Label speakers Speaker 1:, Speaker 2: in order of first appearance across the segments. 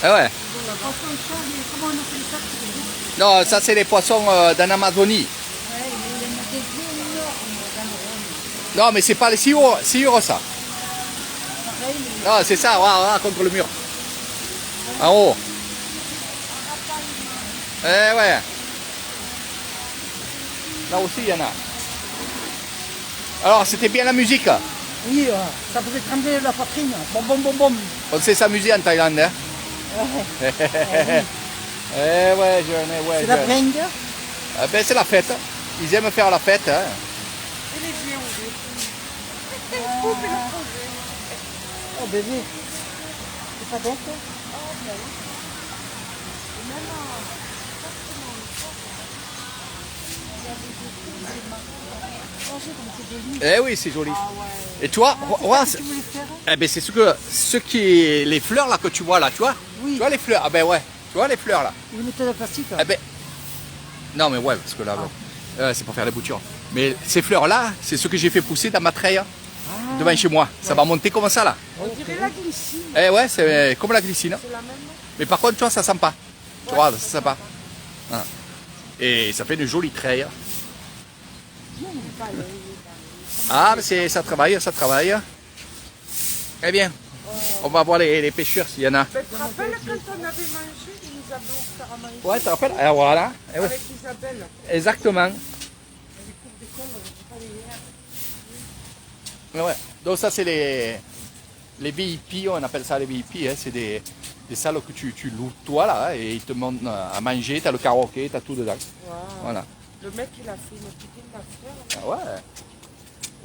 Speaker 1: Ah ouais.
Speaker 2: Comment on appelle ça?
Speaker 1: Non, ça c'est les poissons d'en Amazonie.
Speaker 2: Ouais, il y en a des énormes dans le Rhône.
Speaker 1: Non, mais c'est pas les siures ça.
Speaker 2: Pareil, mais
Speaker 1: Non, c'est ça, voilà, contre le mur. En haut. Eh ouais. Là aussi, il y en a. Alors, c'était bien la musique.
Speaker 2: oui, ça faisait trembler la poitrine. Bom, bom, bom, bom.
Speaker 1: On sait s'amuser en Thaïlande. Hein.
Speaker 2: Ouais.
Speaker 1: Eh ouais, jeune, ouais,
Speaker 2: C'est la
Speaker 1: jeune.
Speaker 2: bringue.
Speaker 1: Ah ben, c'est la fête. Ils aiment faire la fête. Hein.
Speaker 3: Et les vieux aussi.
Speaker 2: Oh bébé. C'est pas bête.
Speaker 1: Eh oui, c'est joli. Et tu vois, ouais,
Speaker 2: Tu voulais faire?
Speaker 1: eh ben, c'est les fleurs là que tu vois là, tu vois?
Speaker 2: Oui.
Speaker 1: Tu vois les fleurs? Ah ben ouais, tu vois les fleurs là?
Speaker 2: Ils mettaient le plastique.
Speaker 1: Eh ben, non mais ouais, parce que là, c'est pour faire les boutures. Mais ces fleurs là, c'est ce que j'ai fait pousser dans ma treille devant chez moi. Ça va monter comme ça là.
Speaker 3: On dirait la glycine.
Speaker 1: Eh ouais, c'est comme la glycine.
Speaker 3: C'est la même.
Speaker 1: Mais par contre, tu vois, ça sent pas. Tu vois, ça sent pas. Ah. Et ça fait une jolie treille. Ah, mais ça travaille, ça travaille. Eh bien, on va voir les pêcheurs s'il y en a.
Speaker 3: Tu te rappelles quand on avait mangé, ils nous avaient offert à manger
Speaker 1: Ouais, tu te rappelles? Ah, voilà. Eh ouais.
Speaker 3: avec Isabelle.
Speaker 1: Exactement. Ouais. Donc ça, c'est les VIP, on appelle ça les VIP. Hein. C'est des salles que tu loues toi là, hein, et ils te montrent à manger, tu as le karaoké, tu as tout dedans.
Speaker 3: Wow.
Speaker 1: Voilà.
Speaker 3: Le mec, il a fait une petite affaire.
Speaker 1: Ah ouais.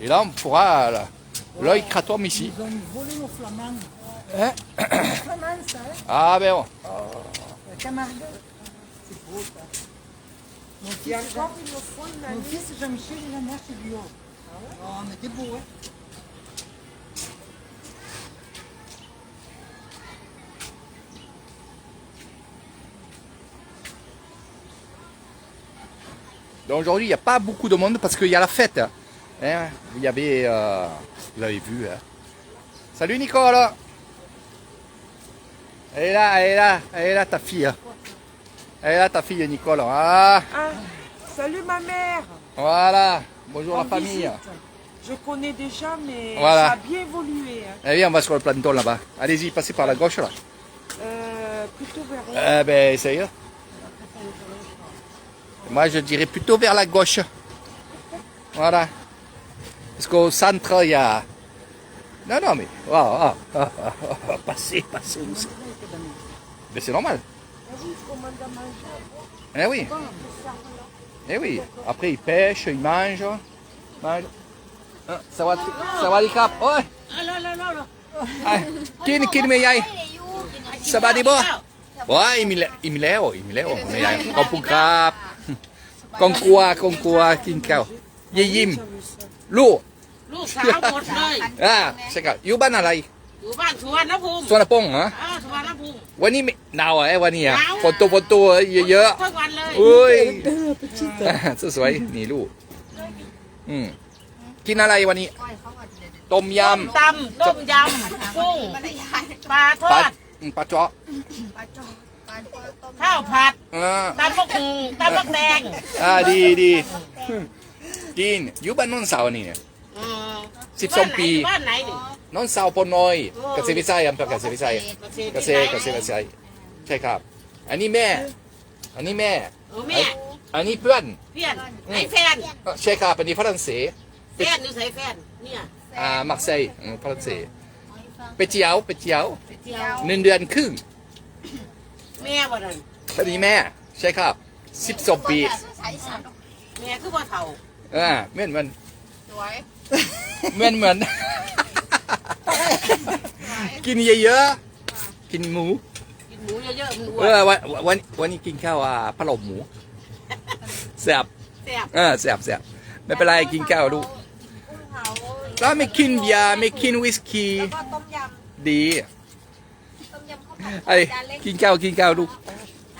Speaker 1: Et là, on pourra l'œil kratom ici.
Speaker 2: Ils ont volé nos flamands.
Speaker 1: Hein?
Speaker 2: Flamands, ça, hein?
Speaker 1: Ah ben bon.
Speaker 2: La Camargue. C'est beau, ça. Mon
Speaker 3: Il y a
Speaker 2: fils,
Speaker 3: encore une fois une
Speaker 2: mon
Speaker 3: année.
Speaker 2: fils Jean-Michel, il en a chez Bio. Oh, mais t'es beau, hein?
Speaker 1: Donc aujourd'hui, il n'y a pas beaucoup de monde parce qu'il y a la fête. Hein. Il y avait, vous l'avez vu. Hein. Salut Nicole. Elle est là, elle est là, elle est là ta fille. Elle est là ta fille Nicole. Ah,
Speaker 3: Ah, salut ma mère.
Speaker 1: voilà. Bonjour la
Speaker 3: En
Speaker 1: famille.
Speaker 3: visite. Je connais déjà, mais
Speaker 1: Voilà.
Speaker 3: ça a bien évolué. Hein.
Speaker 1: Eh bien, on va sur le planton là-bas. Allez-y, passez par la gauche là.
Speaker 3: Plutôt vers là.
Speaker 1: Eh ben, ça y est. Moi, je dirais plutôt vers la gauche. Voilà. Parce qu'au centre, il y a... Non, non, mais... Passez. Mais c'est normal.
Speaker 3: Vas-y, je commande à manger.
Speaker 1: Eh oui. Eh oui. Après, ils pêchent, ils mangent. Ah, ça va les capes. Oh. Ah, Kin me yai. Ça va des bois. Ouais, il me lève. Mais il y a un peu crabe. Con quoi, kin cao. Yim. Lu.
Speaker 4: ลูกสาวหมดเลย
Speaker 1: Ah, c'est ça. อยู่บ้านอะไร
Speaker 4: อยู่บ้านสวนน้ำพุง
Speaker 1: สวนปงเหรอ
Speaker 4: สวนน้ำพุง
Speaker 1: วันนี้หนาวอ่ะวันนี้อ่ะ
Speaker 4: หนาว
Speaker 1: ฝนตกเยอะ
Speaker 4: ทุกวันเลย
Speaker 1: ๆอุ้ยสวยๆนี่ลูกกินอะไรวันนี้ ต้มย
Speaker 4: ตำต้มยำกุ้งปลาท
Speaker 1: ำ
Speaker 4: อด
Speaker 1: ปลาเจาะ
Speaker 4: ข้าวผัด
Speaker 1: อ่า
Speaker 4: ตำมะกรูดตำมะแดง
Speaker 1: ดีกินอยู่บ้านโนนเสานี่เนี่ย
Speaker 4: อืม
Speaker 1: 12 ปี
Speaker 4: บ้านไหนนี่
Speaker 1: โนนเสาปนน้อยเกษตรวิสัยอำเภอเกษตรวิสัย เกษตรวิสัยใช่ครับ อันนี้แม่
Speaker 4: เออแม่
Speaker 1: อันนี้เพื่อน
Speaker 4: เพื่อนไอ้แฟน
Speaker 1: ใช่ครับอันนี้ฝรั่งเศส
Speaker 4: แฟนอยู่ใส่แฟนเนี่ย
Speaker 1: มักเซย์ฝรั่งเศสไปเจียว
Speaker 4: ไปเที่ยว
Speaker 1: 1 เดือนครึ่ง
Speaker 4: แม่บ่นั่น
Speaker 1: อันนี้แม่ใช่ครับ12 ปี
Speaker 4: แม่คือบ่เฒ่า
Speaker 1: เหมือนเหมือน กินเยอะๆกินหมู
Speaker 4: กินหมูเยอะๆมันอ้วน
Speaker 1: วันนี้กินข้าวพะโล้หมูแซ่บ
Speaker 4: แซ่บ
Speaker 1: แซ่บไม่เป็นไรกินข้าวดูแล้วไม่กินเบียร์ไม่กินวิสกี้
Speaker 5: ก็ต้มย
Speaker 1: ดี
Speaker 5: ำต้มยำข้าวผัด
Speaker 1: ไอ้
Speaker 5: จานเล็ก
Speaker 1: กินข้าวดู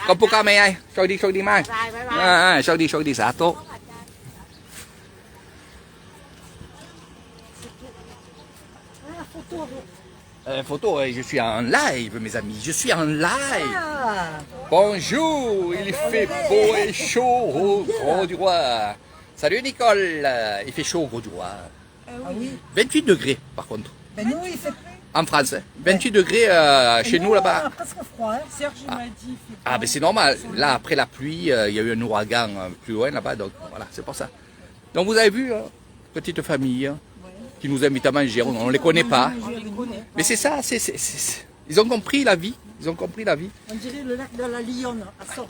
Speaker 1: ขอบคุณครับแม่โชคดีมาก
Speaker 4: บายบาย
Speaker 1: โชคดีสาธุ
Speaker 5: ข้าวผัดจาน
Speaker 1: โอ้
Speaker 5: เล็ก
Speaker 1: ย
Speaker 5: ข้าวผัดจาน
Speaker 1: มี
Speaker 5: เล็ก
Speaker 1: แล้ว
Speaker 5: ข้าวผัดจาน
Speaker 1: มี
Speaker 5: เล็ก
Speaker 1: แล้ว
Speaker 2: photo.
Speaker 1: Photo, je suis en live, mes amis. Je suis en live.
Speaker 2: Ah,
Speaker 1: Bonjour, il fait beau et chaud au Gros du Roi. Salut Nicole, il fait chaud au Gros du Roi.
Speaker 2: ah oui.
Speaker 1: 28 degrés par contre,
Speaker 2: Ben nous, il fait
Speaker 1: en France. 28 degrés chez nous là-bas.
Speaker 2: presque froid. Hein.
Speaker 3: Serge m'a dit. il fait
Speaker 1: Ah ben c'est normal, là après la pluie, il y a eu un ouragan plus loin là-bas, donc voilà, c'est pour ça. Donc vous avez vu, petite famille qui nous invite à manger, on ne les connaît pas.
Speaker 3: On les connaît.
Speaker 1: Mais c'est ça, ils ont compris la vie,
Speaker 2: On dirait le lac de la Lyonne à Sorgue.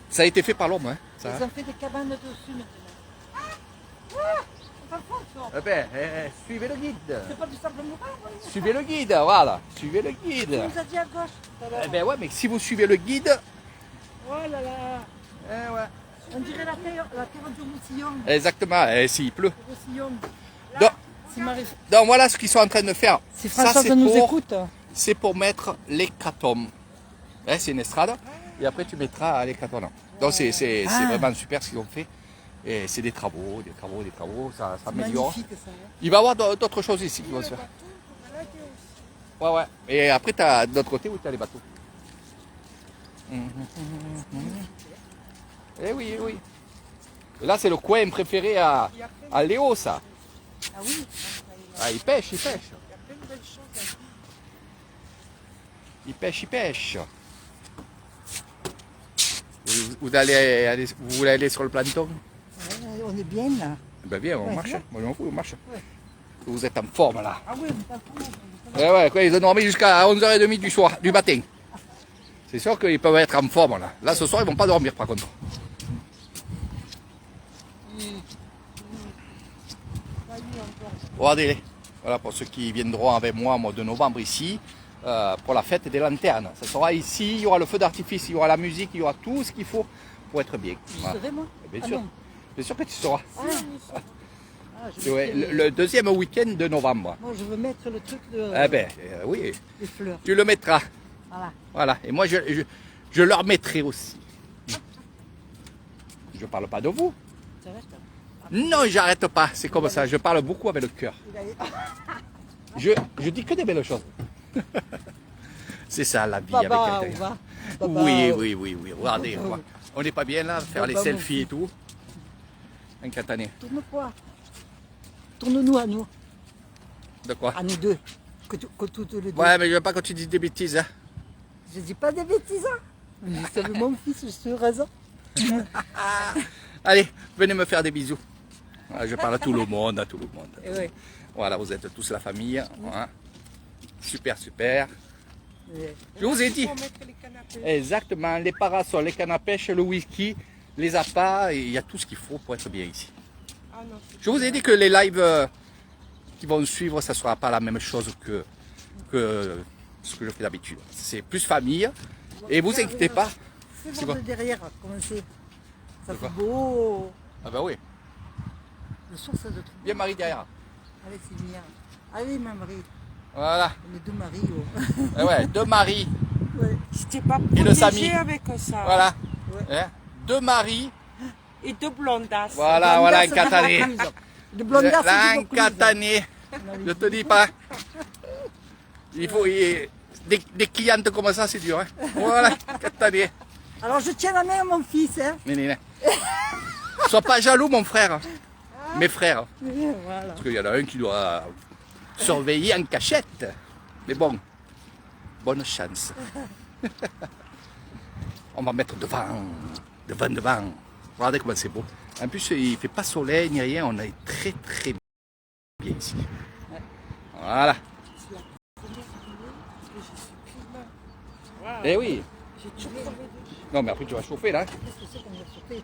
Speaker 1: Ça a été fait par l'homme, hein, ça.
Speaker 2: Ils ont fait des cabanes dessus maintenant.
Speaker 1: Eh ben, suivez le guide.
Speaker 2: C'est pas du sable mouvant, oui.
Speaker 1: Suivez le guide, voilà. Suivez le guide.
Speaker 2: Tu nous as dit à gauche tout à l'heure.
Speaker 1: Eh ben ouais, mais si vous suivez le guide,
Speaker 2: Oh là là.
Speaker 1: ouais.
Speaker 2: On dirait la terre du Roussillon.
Speaker 1: Exactement, s'il pleut.
Speaker 2: Roussillon.
Speaker 1: Donc,
Speaker 2: C'est Marie.
Speaker 1: donc voilà ce qu'ils sont en train de faire.
Speaker 2: Si
Speaker 1: Ça,
Speaker 2: Françoise
Speaker 1: c'est
Speaker 2: nous
Speaker 1: pour-
Speaker 2: écoute.
Speaker 1: C'est pour mettre l'hécatombe. Hein, c'est une estrade. Et après, tu mettras l'hécatombe. Donc c'est vraiment super ce qu'ils ont fait. Et c'est des travaux, ça améliore.
Speaker 2: Magnifique ça. Hein.
Speaker 1: Il va y avoir d'autres choses ici qui vont se faire. Ouais, ouais. Et après, tu as de l'autre côté où tu as les bateaux. Eh oui, eh oui. Et là, c'est le coin préféré à Léo, ça.
Speaker 2: Ah oui.
Speaker 1: Ah, il pêche, il pêche.
Speaker 3: Il y a plein de belles choses.
Speaker 1: Il pêche, il pêche. Vous voulez aller sur le plancton?
Speaker 2: Ouais, on est bien là.
Speaker 1: Ben viens, on
Speaker 2: Ouais,
Speaker 1: marche.
Speaker 2: ouais.
Speaker 1: Moi, je m'en fous, on marche.
Speaker 2: Ouais.
Speaker 1: Vous êtes en forme, là.
Speaker 2: Ah oui, on parle
Speaker 1: Ouais, quoi, ils ont dormi jusqu'à 11h30 du matin. C'est sûr qu'ils peuvent être en forme, là. Là, ce soir, ils vont pas dormir, par contre. Regardez-les. Voilà, pour ceux qui viendront avec moi au mois de novembre ici, pour la fête des lanternes. Ça sera ici, il y aura le feu d'artifice, il y aura la musique, il y aura tout ce qu'il faut pour être bien.
Speaker 2: Tu
Speaker 1: Voilà.
Speaker 2: serais moi
Speaker 1: Bien
Speaker 2: Ah
Speaker 1: sûr.
Speaker 2: non.
Speaker 1: Bien sûr que tu seras.
Speaker 2: Ah, je
Speaker 1: C'est
Speaker 2: veux
Speaker 1: ouais,
Speaker 2: mettre
Speaker 1: le deuxième week-end de novembre.
Speaker 2: Moi, je veux mettre le truc de
Speaker 1: Eh ben, oui,
Speaker 2: des fleurs.
Speaker 1: tu le mettras.
Speaker 2: Voilà.
Speaker 1: Voilà. Et moi, je leur mettrai aussi. Je parle pas de vous.
Speaker 2: Ça reste.
Speaker 1: Non, j'arrête pas. C'est comme ça. Je parle beaucoup avec le cœur. Je dis que des belles choses. C'est ça la vie
Speaker 2: Baba,
Speaker 1: avec
Speaker 2: on
Speaker 1: quelqu'un.
Speaker 2: va. Baba,
Speaker 1: Oui. Regardez, on n'est pas bien là, faire les
Speaker 2: Baba, mon
Speaker 1: selfies et tout. Instantané.
Speaker 2: Tourne-toi. Tourne-nous à nous.
Speaker 1: De quoi?
Speaker 2: À nous deux. Que toutes les deux.
Speaker 1: Ouais, mais je veux pas que tu dises des bêtises. Hein.
Speaker 2: Je dis pas des bêtises. Hein. Mais c'est mon fils, je suis raison.
Speaker 1: Allez, venez me faire des bisous. Voilà, je parle à tout le monde, à tout le monde.
Speaker 2: Et ouais.
Speaker 1: Voilà, vous êtes tous la famille. Voilà. Super, super.
Speaker 2: Et-
Speaker 1: Je vous ai dit.
Speaker 3: Pour mettre les canapés.
Speaker 1: Exactement, les parasols, les cannes à pêche, le whisky, les appâts, il y a tout ce qu'il faut pour être bien ici.
Speaker 3: Ah non, c'est
Speaker 1: Je vous ai dit que les lives qui vont suivre, ça ne sera pas la même chose que ce que je fais d'habitude. C'est plus famille. Et vous inquiétez pas.
Speaker 2: C'est
Speaker 1: C'est
Speaker 2: voir
Speaker 1: quoi
Speaker 2: de derrière, comment c'est. Ça
Speaker 1: De quoi
Speaker 2: fait beau.
Speaker 1: Ah bah oui.
Speaker 2: Le soir, ça doit être beau.
Speaker 1: Bien Marie derrière.
Speaker 2: Allez, c'est bien. Allez, ma Marie.
Speaker 1: Voilà.
Speaker 2: On est deux Marie. Oh.
Speaker 1: Eh ouais, deux maris.
Speaker 2: Ouais.
Speaker 3: C'était pas
Speaker 1: Et le Samy.
Speaker 3: protégé avec ça.
Speaker 1: Voilà.
Speaker 2: Ouais.
Speaker 1: Hein, deux maris.
Speaker 3: Et deux blondasses.
Speaker 1: Voilà,
Speaker 2: Blondas,
Speaker 1: un
Speaker 2: c'est
Speaker 1: catané.
Speaker 2: du Vaucluse. De Blondas, c'est
Speaker 1: Là,
Speaker 2: du
Speaker 1: un
Speaker 2: Vaucluse.
Speaker 1: catané. Je te dis pas. Il faut. Des clientes comme ça, c'est dur. Hein. Voilà, catané.
Speaker 2: Alors, je tiens la main à mon fils. Hein.
Speaker 1: Néné. Sois pas jaloux, mon frère. Mes frères.
Speaker 2: Voilà.
Speaker 1: Parce qu'il y en a un qui doit surveiller en cachette. Mais bon, bonne chance. On va mettre devant. Regardez comment c'est beau. En plus, il ne fait pas soleil ni rien. On est très très bien ici. Voilà. Eh oui.
Speaker 3: J'ai toujours trouvé
Speaker 1: Non, mais après tu vas chauffer là.
Speaker 2: Qu'est-ce que c'est qu'on va sauter?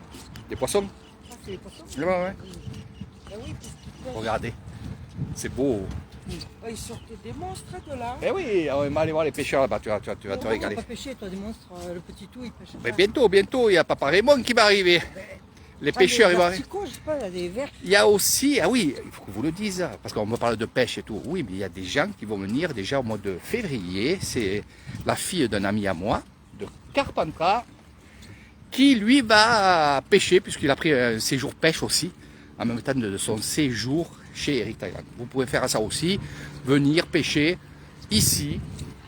Speaker 1: Des poissons.
Speaker 2: Ah, c'est les poissons?
Speaker 1: Ouais, ouais.
Speaker 3: Ah oui, parce qu'ils
Speaker 1: Regardez. C'est beau.
Speaker 3: ils sortaient des monstres de là.
Speaker 1: Eh oui, on va aller voir les pêcheurs là-bas. Tu vas te
Speaker 2: Pourquoi tu
Speaker 1: régaler.
Speaker 2: n'as pas pêché, toi, des monstres? Le petit tout, il pêche
Speaker 1: Mais
Speaker 2: pas.
Speaker 1: bientôt, il y a Papa Raymond qui va arriver. Les pêcheurs, ils vont arriver.
Speaker 2: Je sais pas, il y a des vers.
Speaker 1: Il y a aussi, ah oui, il faut que vous le disiez, parce qu'on me parle de pêche et tout. Oui, mais il y a des gens qui vont venir déjà au mois de février. C'est la fille d'un ami à moi, de Carpentras, qui lui va pêcher, puisqu'il a pris un séjour pêche aussi. en même temps de son séjour chez Eric Thaïlande. Vous pouvez faire ça aussi, venir pêcher ici,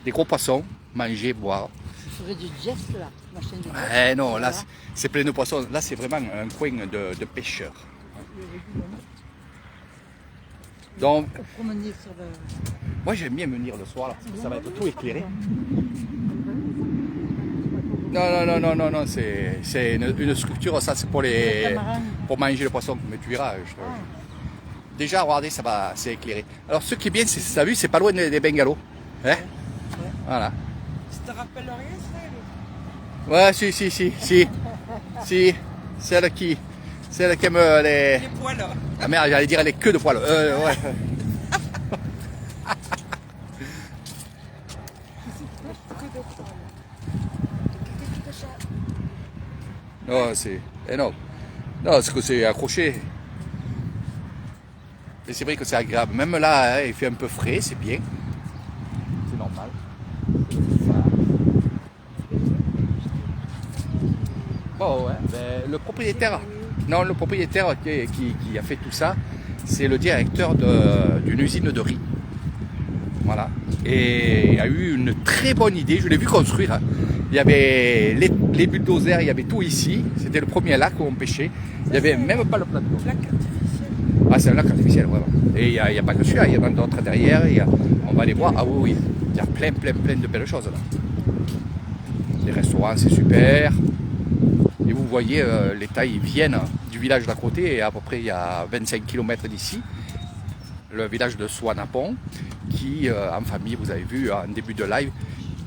Speaker 1: des gros poissons, manger, boire.
Speaker 2: Je ferais du geste là, ma chaîne de geste.
Speaker 1: Eh non, là c'est plein de poissons. Là c'est vraiment un coin de pêcheurs. Donc,
Speaker 2: Pour promener sur le...
Speaker 1: moi j'aime bien venir le soir là, parce que ça va être tout éclairé. Non, c'est une structure, ça c'est pour manger le poisson, mais tu verras. Déjà, regardez, c'est éclairé. Alors ce qui est bien, c'est, t'as vu, c'est pas loin des bungalows. Hein? Voilà.
Speaker 3: Ça te rappelle rien, ça?
Speaker 1: Ouais, si. Celle qui aime les...
Speaker 3: Les poils, là.
Speaker 1: Ah merde, j'allais dire les queues de poils. Ouais. Non, c'est énorme. Non, c'est que c'est accroché. Et c'est vrai que c'est agréable. Même là, hein, il fait un peu frais, c'est bien. C'est normal. Bon, ouais, ben, le propriétaire qui a fait tout ça, c'est le directeur d'une usine de riz. Voilà. Et il a eu une très bonne idée, je l'ai vu construire. Il y avait les bulldozers, il y avait tout ici. C'était le premier lac où on pêchait. Il n'y avait même pas le plateau.
Speaker 3: Lac artificiel.
Speaker 1: Ah, c'est un lac artificiel, vraiment. Et il n'y a pas que celui-là, il y en a d'autres derrière. On va les voir. Ah oui, il y a plein de belles choses là. Les restaurants, c'est super. Et vous voyez, les tailles viennent du village d'à côté, et à peu près il y a 25 km d'ici, le village de Soanapon, qui, en famille, vous avez vu en début de live,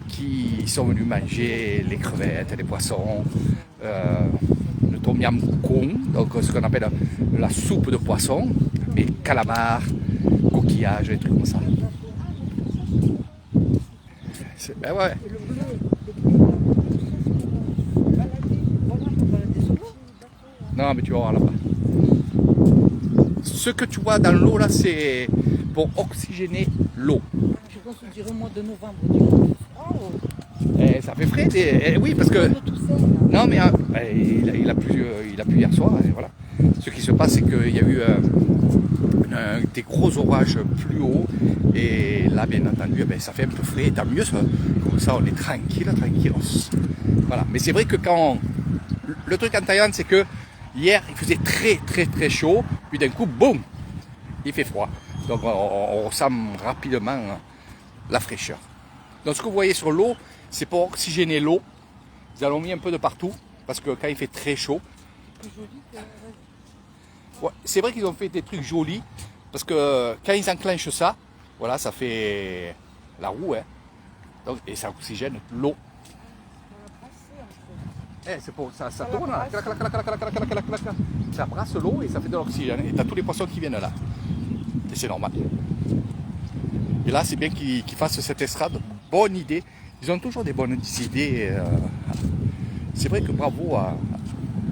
Speaker 1: qui sont venus manger les crevettes, les poissons, le tom yam goong, donc ce qu'on appelle la soupe de poisson, et calamars, coquillages, des trucs comme ça. Ben ouais. Non, mais tu vas voir là-bas. Ce que tu vois dans l'eau là, c'est pour oxygéner l'eau.
Speaker 2: Je pense que je dirais au mois de novembre.
Speaker 1: Et ça fait frais. Oui, parce que. Non, mais il a plu hier soir. Et voilà. Ce qui se passe, c'est qu'il y a eu des gros orages plus hauts. Et là, bien entendu, ça fait un peu frais. Tant mieux, ça. Comme ça, on est tranquille. Voilà. Mais c'est vrai que quand. Le truc en Thaïlande, c'est que hier, il faisait très chaud. Puis d'un coup, boum, il fait froid. Donc on ressent rapidement la fraîcheur. Donc ce que vous voyez sur l'eau, c'est pour oxygéner l'eau. Ils en ont mis un peu de partout, parce que quand il fait très chaud. Ouais, c'est vrai qu'ils ont fait des trucs jolis, parce que quand ils enclenchent ça, voilà, ça fait la roue, hein. Donc, et ça oxygène l'eau. C'est pour ça tourne là. Ça brasse l'eau et ça fait de l'oxygène. Et tu as tous les poissons qui viennent là. Et c'est normal. Et là, c'est bien qu'ils fassent cette estrade. Bonne idée. Ils ont toujours des bonnes idées. C'est vrai que bravo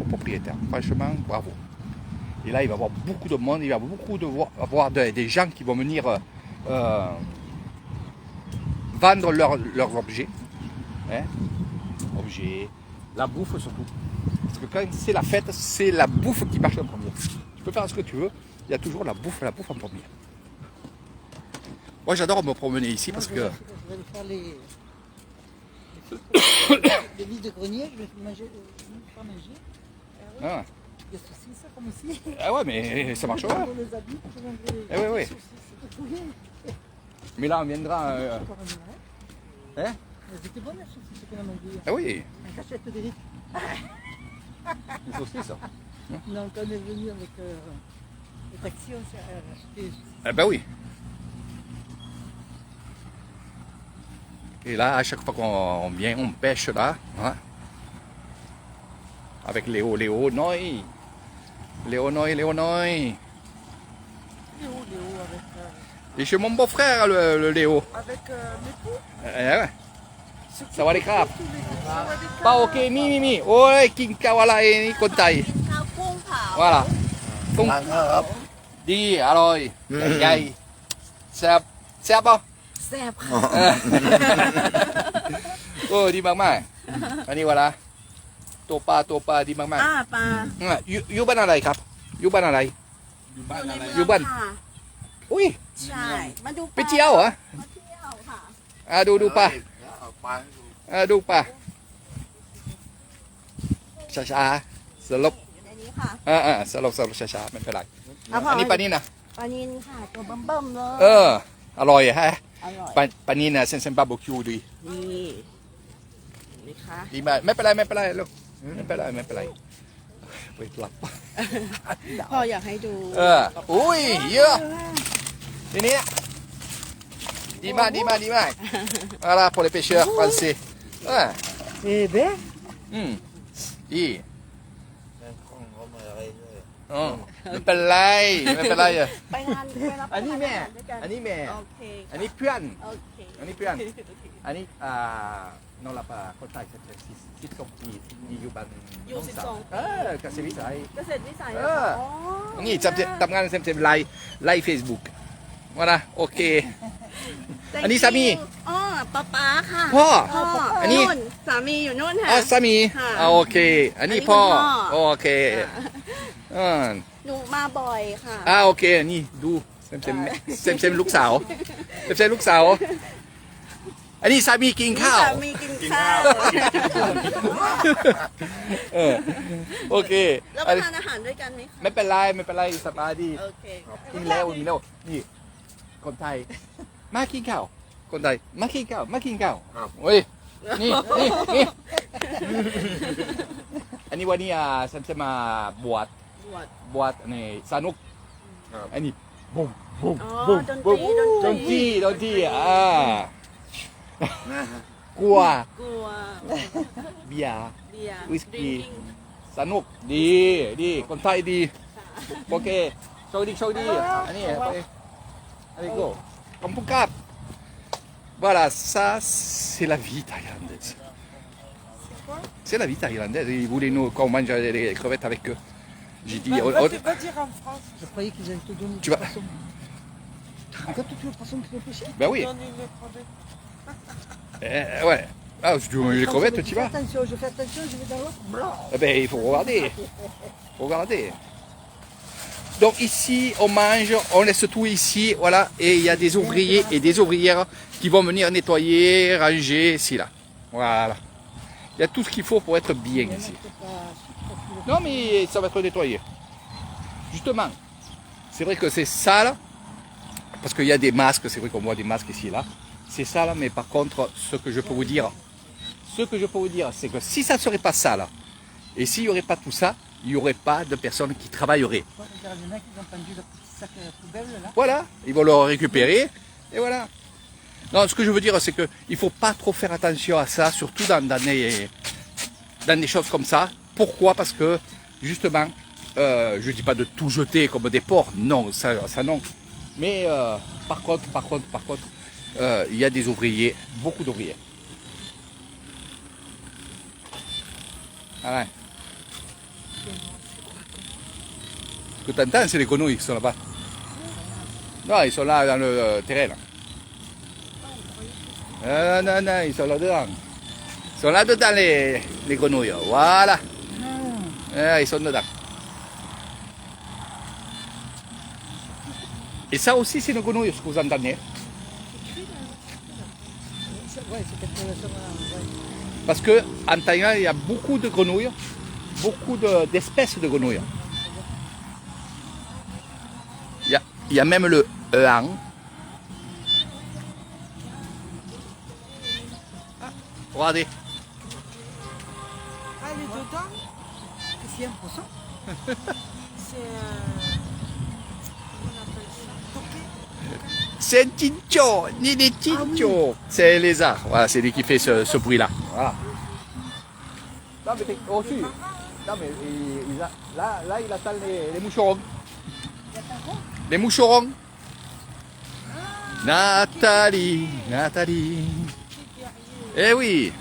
Speaker 1: au propriétaire. Franchement, bravo. Et là, il va y avoir beaucoup de monde. Il va y avoir des gens qui vont venir vendre leurs objets. Hein? Objets. La bouffe surtout. Parce que quand c'est la fête, c'est la bouffe qui marche en premier. Tu peux faire ce que tu veux, il y a toujours la bouffe en premier. Moi j'adore me promener ici parce que...
Speaker 2: Je vais faire les vis de grenier, je vais manger, pas manger.
Speaker 1: Ah.
Speaker 2: Des saucisses comme ici.
Speaker 1: Ah ouais, mais ça marche pas.
Speaker 2: Je les habite, je vendrai
Speaker 1: Eh ouais. Mais là on viendra... Hein?
Speaker 2: Elles étaient bonnes les saucisses qu'on a mangées.
Speaker 1: Ah oui.
Speaker 2: Un cachette de riz.
Speaker 1: Les saucisses.
Speaker 2: Non, quand on est venu avec le taxi, on s'est acheté.
Speaker 1: Ah ben oui. Et là, à chaque fois qu'on vient, on pêche là. Hein? Avec Léo Noi. Léo Noi.
Speaker 3: Léo, avec...
Speaker 1: Et chez mon beau-frère, le Léo.
Speaker 3: Avec l'époux.
Speaker 1: Ouais. Ça va les crabes. Pas ok, mi. Oi, king kawala ni kontai. Voilà. Donc, đi, rồi. Dày. Xẹp không?
Speaker 5: Xẹp.
Speaker 1: Đi bằng mai. Anh đi vào là. ตัวปลาดีมาก
Speaker 4: ปลา
Speaker 1: ๆอยู่บ้านอะไรครับอยู่บ้านอะไร อยู่บ้าน
Speaker 4: ค่ะ
Speaker 1: อุ้ย
Speaker 4: ใช่มาดู
Speaker 1: ไปเที่ยวเหรอ
Speaker 4: มาเที่ยวค่ะ
Speaker 1: ดูป่ะดูป่ะช้าๆสลบ
Speaker 4: อยู่ในนี้ค่ะ
Speaker 1: สลบช้าๆไม่เป็นไร
Speaker 4: เอาพออั
Speaker 1: อันนี้ปลานินนะ
Speaker 4: ปลานินค่ะตัวเบิ่มๆเลย
Speaker 1: อร่อยฮะ
Speaker 4: อร่อย
Speaker 1: ปลานินนะเส้นบาร์บีคิวดี
Speaker 4: นี่เห็นไหมคะ
Speaker 1: ดีมากไม่เป็นไรลูกไม่เป็นไรไปหลับ
Speaker 4: พ่ออยากให้ดู
Speaker 1: อุ้ยเยอะทีนี้ดีมากvoilà pour les pêcheurs français
Speaker 2: Eh ben,
Speaker 1: ดีไม่เป็นไร
Speaker 4: ไปงานไปรับประทานอาหารด้วยกัน
Speaker 1: อันนี้แม่
Speaker 4: โอเค
Speaker 1: อันนี้เพื่อน
Speaker 4: โอเค
Speaker 1: อันนี้เพื่อน อันนี้non la pas contact c'est son petitอยู่บ้าน
Speaker 4: อยู่12
Speaker 1: เกษตรวิสัย
Speaker 4: เกษตรวิสัย
Speaker 1: เอ
Speaker 4: เหรอ
Speaker 1: อ
Speaker 4: อ๋อ
Speaker 1: นี่ทำงานเต็มไลฟ์ Facebook voilà ok อันนี้สามี
Speaker 4: อ๋อป๊าค่ะ
Speaker 1: พ่อ
Speaker 4: พ่อ
Speaker 1: อั
Speaker 4: อั
Speaker 1: นนี้
Speaker 4: สามีอยู่นู่นค่ะ
Speaker 1: สามี
Speaker 4: ค่ะ
Speaker 1: โอเค อันนี้พ่อ
Speaker 4: อันนี้คุณพ่อ
Speaker 1: โอเคอ่า
Speaker 4: หนูมาบ่อยค่ะ
Speaker 1: โอเคนี่ดูเซมลูกสาวเซมลูกสาวอันนี้สามีกินข้าว
Speaker 4: สามีกินข้าว
Speaker 1: โอเค
Speaker 4: แล้วประทานอาหารด้วยกันไหมคะ
Speaker 1: ไม่เป็นไรสบายดี
Speaker 4: โอเค
Speaker 1: กินแล้วนี่คนไทยมากินข้าวคนไทยมากินข้าวเฮ้ยนี่อันนี้วันนี้เซมมาบวชในสนุกอันนี้บุ้ม
Speaker 4: อ๋อดนตรี
Speaker 1: กลัว
Speaker 4: กลัว
Speaker 1: เบียร์
Speaker 4: เบียร์
Speaker 1: วิสกี้
Speaker 4: drinking
Speaker 1: สนุกดีคนไทยดีโอเคโชคดีอันนี้ไปgo comme pour cap voilà ça c'est la vie thaïlandaise c'est la vie thaïlandaise ils voulaient nous qu'on mange les crevettes avec eux j'ai dit
Speaker 3: Va dire en France,
Speaker 2: je croyais qu'ils allaient te donner
Speaker 1: Tu
Speaker 2: du
Speaker 1: vas-
Speaker 2: poisson. Quand tu veux le poisson, tu veux pêcher.
Speaker 1: ben oui
Speaker 3: donne une crevette.
Speaker 1: ouais si tu veux manger les crevettes tu vas
Speaker 2: Je fais attention, je vais dans l'autre. Blanc.
Speaker 1: Eh ben, il faut regarder. Donc ici, on mange, on laisse tout ici, voilà, et il y a des ouvriers et des ouvrières qui vont venir nettoyer, ranger, ici, là. Voilà. Il y a tout ce qu'il faut pour être bien ici. Non, mais ça va être nettoyé. Justement, c'est vrai que c'est sale, parce qu'il y a des masques, c'est vrai qu'on voit des masques ici et là. C'est sale, mais par contre, ce que je peux vous dire, c'est que si ça ne serait pas ça là, et s'il n'y aurait pas tout ça, il n'y aurait pas de personnes qui travailleraient.
Speaker 2: Regarde, les mecs, ils ont pendu le petit sac poubelle là.
Speaker 1: Voilà, ils vont le récupérer, et voilà. Non, ce que je veux dire, c'est qu'il ne faut pas trop faire attention à ça, surtout dans des choses comme ça. Pourquoi? Parce que, justement, je ne dis pas de tout jeter comme des porcs, non, ça non. Mais par contre, il y a des ouvriers, beaucoup d'ouvriers. Ah ouais. Ce que tu entends, c'est les grenouilles qui sont là-bas. Non, ils sont là dans le terrain. Là. Non, ils sont là-dedans. Ils sont là-dedans, les grenouilles. Voilà. Ils sont dedans. Et ça aussi, c'est une grenouille, ce que vous entendez.
Speaker 2: Ouais, c'est quelque chose.
Speaker 1: Parce qu'en Thaïlande, il y a beaucoup de grenouilles, beaucoup d'espèces de grenouilles. Il y a même le eang. Regardez.
Speaker 3: Ah, elle est dedans.
Speaker 2: Qu'est-ce qu'il y a, un poisson?
Speaker 3: C'est comment on appelle ça? Toqué.
Speaker 1: C'est un tincho, ni des tinchos. C'est un lézard. Voilà, c'est lui qui fait ce bruit-là. Voilà. Non, mais au-dessus. Non, mais là, il attend les moucherons. Les moucherons. Nathalie. Eh oui.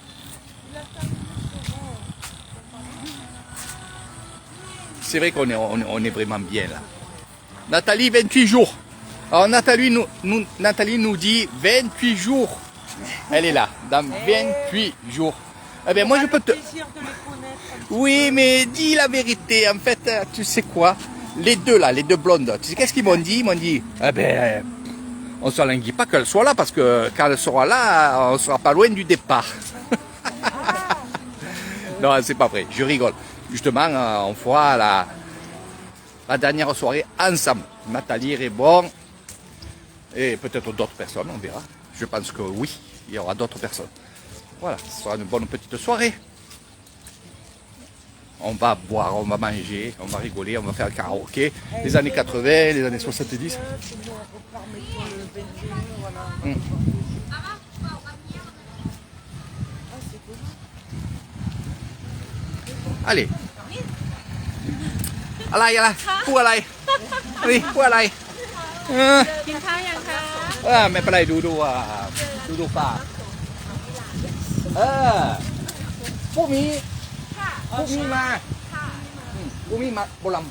Speaker 1: C'est vrai qu'on est vraiment bien là. Nathalie, 28 jours. Alors Nathalie nous dit 28 jours. Elle est là, dans 28 jours. Eh bien moi je peux te...
Speaker 3: Plaisir de les connaître.
Speaker 1: Oui mais dis la vérité, en fait tu sais quoi? les deux là, les deux blondes, tu sais qu'est-ce qu'ils m'ont dit? Ils m'ont dit, eh ben, on ne s'alanguit pas qu'elle soit là, parce que quand elle sera là, on ne sera pas loin du départ. Non, c'est pas vrai, je rigole. Justement, on fera la dernière soirée ensemble. Nathalie, Rébon, et peut-être d'autres personnes, on verra. Je pense que oui, il y aura d'autres personnes. Voilà, ce sera une bonne petite soirée. On va boire, on va manger, on va rigoler, on va faire le karaoké. Les années 80, les années 70. Allez. Allez, allez. Pour allez. Oui, pour allez.
Speaker 4: กินข้าวยังคะ
Speaker 1: ไม่เป็นไรดูป่าพวกนี้มาพวกนี้มาโบราณ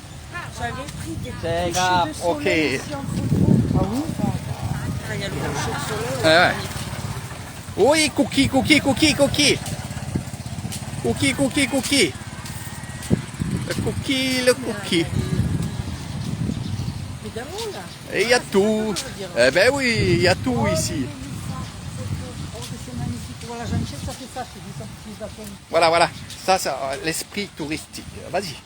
Speaker 3: J'avais pris des
Speaker 1: ใช่ครับโอเค
Speaker 3: Ah oui Il y a le coucher de soleil.
Speaker 1: Oui, cookie. Le cookie.
Speaker 3: Évidemment, là.
Speaker 1: Et il y a tout. Eh ben oui, il y a tout ici.
Speaker 2: Oh, c'est magnifique. Voilà, Jean-Michel, ça fait ça, c'est des petits bâtons.
Speaker 1: Voilà. Ça, c'est l'esprit touristique. Vas-y.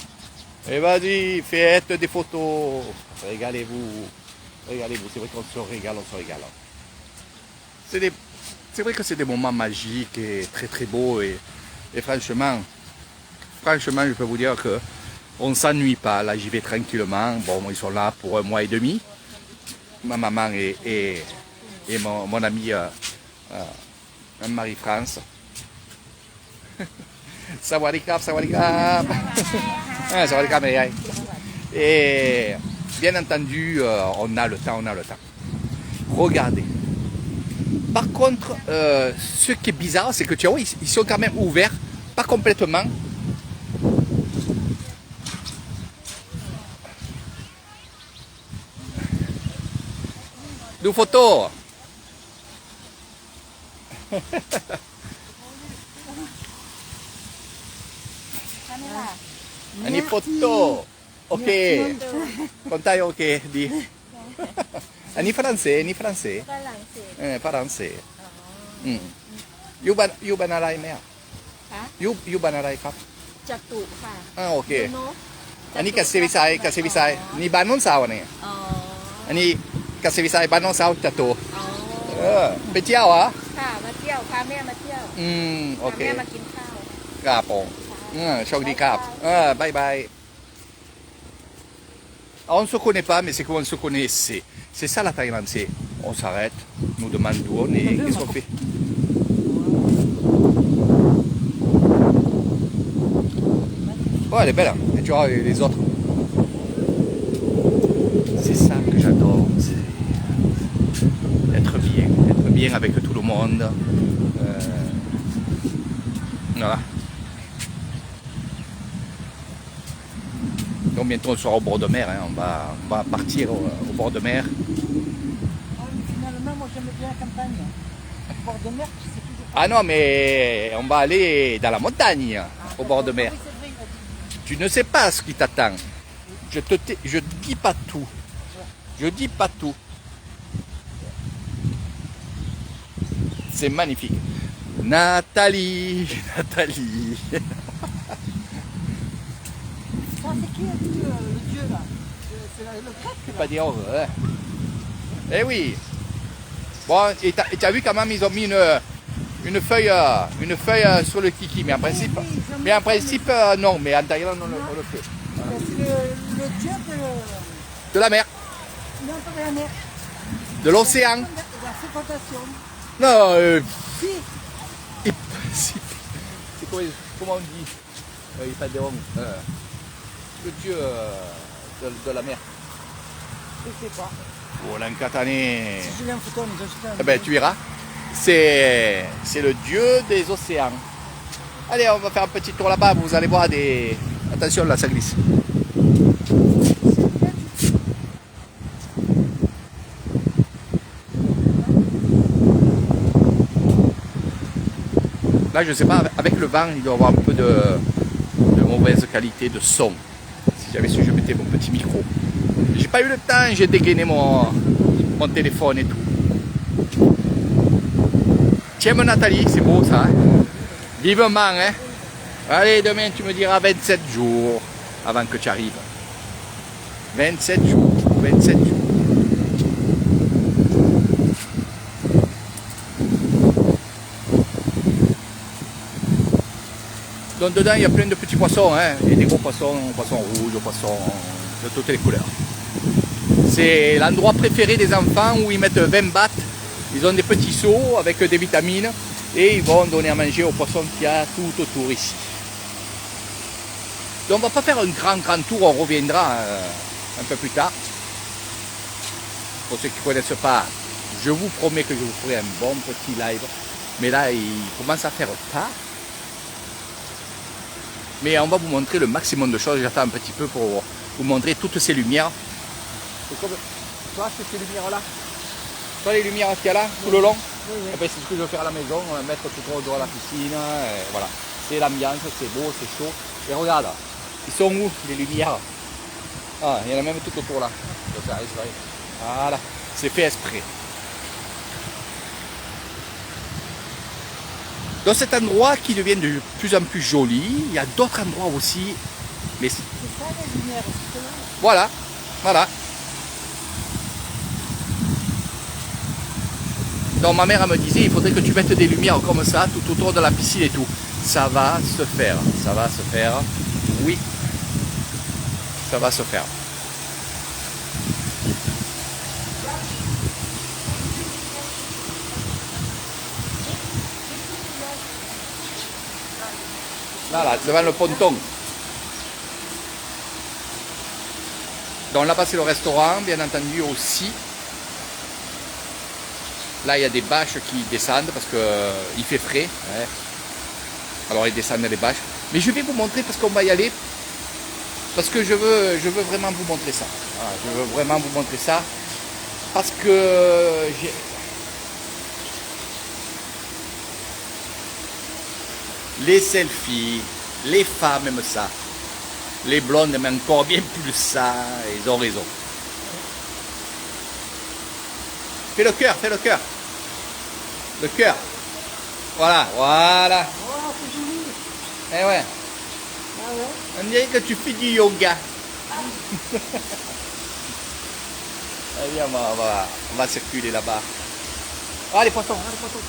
Speaker 1: Et vas-y, faites des photos. Régalez-vous. C'est vrai qu'on se régale. C'est vrai que c'est des moments magiques et très très beaux. Et franchement, je peux vous dire que on ne s'ennuie pas. Là, j'y vais tranquillement. Bon, ils sont là pour 1 mois et demi. Ma maman et mon ami Marie-France. Sawadikap. Sawadikap, Yaya. Et bien entendu, on a le temps. Regardez. Par contre, ce qui est bizarre, c'est que tu vois, ils sont quand même ouverts, pas complètement. Deux photos. Une photo. Ok. Contact ok. Dis. Ni français.
Speaker 5: ฝรั่งเศส
Speaker 1: français. You banอะไรไหมอ่ะ
Speaker 5: คะ
Speaker 1: you banอะไรครับ
Speaker 5: จัตุค่ะ
Speaker 1: โอเค
Speaker 5: โน
Speaker 1: อันนี้กัสเซวิไซนี่บ้านโน้นสาวเนี่ย
Speaker 5: อ๋อ
Speaker 1: อันนี้กัสเซวิไซบ้านโน้นสาวจัตุ
Speaker 5: อ๋อ
Speaker 1: ไปเที่ยวเหรอ
Speaker 5: ค่ะมาเที่ยวพาแม่มาเที่ยว
Speaker 1: โอ
Speaker 5: พา
Speaker 1: เค
Speaker 5: แม่มากินข้าว
Speaker 1: ครับผมโชคดีครับบาย On ne se connaît pas, mais c'est qu'on se connaissait. C'est ça la Thaïlande, c'est on s'arrête, nous demande d'où on est, qu'est-ce qu'on fait. Oh, elle est belle, hein. Et tu vois les autres. C'est ça que j'adore, c'est être bien avec tout le monde. Voilà. Donc bientôt on sera au bord de mer, hein. On va partir au bord de mer.
Speaker 2: Oh, mais finalement, moi, j'aime bien la campagne. Au bord de mer, c'est toujours...
Speaker 1: Ah non, mais on va aller dans la montagne, au bord de mer.
Speaker 2: Oui, c'est vrai, il a dit.
Speaker 1: Tu ne sais pas ce qui t'attend. Je dis pas tout. Je dis pas tout. C'est magnifique. Nathalie.
Speaker 2: Ça, c'est qui le dieu, là? C'est le grec, là.
Speaker 1: Pas dire, hein. Eh oui. Bon, et t'as vu quand même, ils ont mis une feuille sur le kiki, mais en principe, non, mais en Thaïlande, on le fait.
Speaker 2: C'est le dieu
Speaker 1: De la mer,
Speaker 2: non, pas de la mer.
Speaker 1: de l'océan.
Speaker 2: De la fécondation.
Speaker 1: Non,
Speaker 2: Si,
Speaker 1: c'est comment on dit il pas de le dieu de la mer.
Speaker 2: je sais pas.
Speaker 1: Oh, l'Ankatane.
Speaker 2: Si je l'ai en photo, mais je sais pas.
Speaker 1: Eh ben, tu verras. C'est le dieu des océans. Allez, on va faire un petit tour là-bas. Vous allez voir des... Attention, là, ça glisse. Là, je sais pas, avec le vent, il doit y avoir un peu de mauvaise qualité de son. Si j'avais su, je mettais mon petit micro. J'ai pas eu le temps, j'ai dégainé mon téléphone et tout. Tiens, Nathalie, c'est beau ça. Hein, vivement, hein. Allez, demain, tu me diras 27 jours avant que tu arrives. 27 jours, 27 jours. Donc dedans, il y a plein de petits poissons, hein, et des gros poissons, poissons rouges, poissons de toutes les couleurs. C'est l'endroit préféré des enfants où ils mettent 20 bahts. Ils ont des petits seaux avec des vitamines et ils vont donner à manger aux poissons qu'il y a tout autour ici. Donc on va pas faire un grand tour, on reviendra un peu plus tard. Pour ceux qui ne connaissent pas, je vous promets que je vous ferai un bon petit live. Mais là, il commence à faire tard. Mais on va vous montrer le maximum de choses. J'attends un petit peu pour vous montrer toutes ces lumières. C'est comme, tu vois, ces lumières-là. Tu vois les lumières qu'il y a là, tout le long. Eh ben, c'est ce que je vais faire à la maison. On va mettre tout autour de la piscine. Voilà. C'est l'ambiance, c'est beau, c'est chaud. Et regarde, ils sont où les lumières? Ah, il y en a même tout autour là. Voilà, c'est fait exprès. Dans cet endroit qui devient de plus en plus joli, il y a d'autres endroits aussi. Mais c'est
Speaker 2: ça la lumière, c'est là.
Speaker 1: Voilà, voilà. Donc ma mère elle me disait, il faudrait que tu mettes des lumières comme ça tout autour de la piscine et tout. Ça va se faire, ça va se faire. Oui, ça va se faire. Là, devant le ponton. Donc là-bas c'est le restaurant, bien entendu aussi. Là il y a des bâches qui descendent parce qu'il fait frais. Ouais. Alors ils descendent les bâches. Mais je vais vous montrer parce qu'on va y aller. Parce que je veux vraiment vous montrer ça. Voilà, je veux vraiment vous montrer ça. Parce que les selfies, les femmes aiment ça. Les blondes aiment encore bien plus ça. Ils ont raison. Fais le cœur, fais le cœur. Le cœur. Voilà, voilà.
Speaker 2: Oh, c'est joli.
Speaker 1: Eh ouais.
Speaker 2: Ah ouais.
Speaker 1: On dirait que tu fais du yoga. Allez, on va circuler là-bas. Ah, les poissons, ah, les poissons.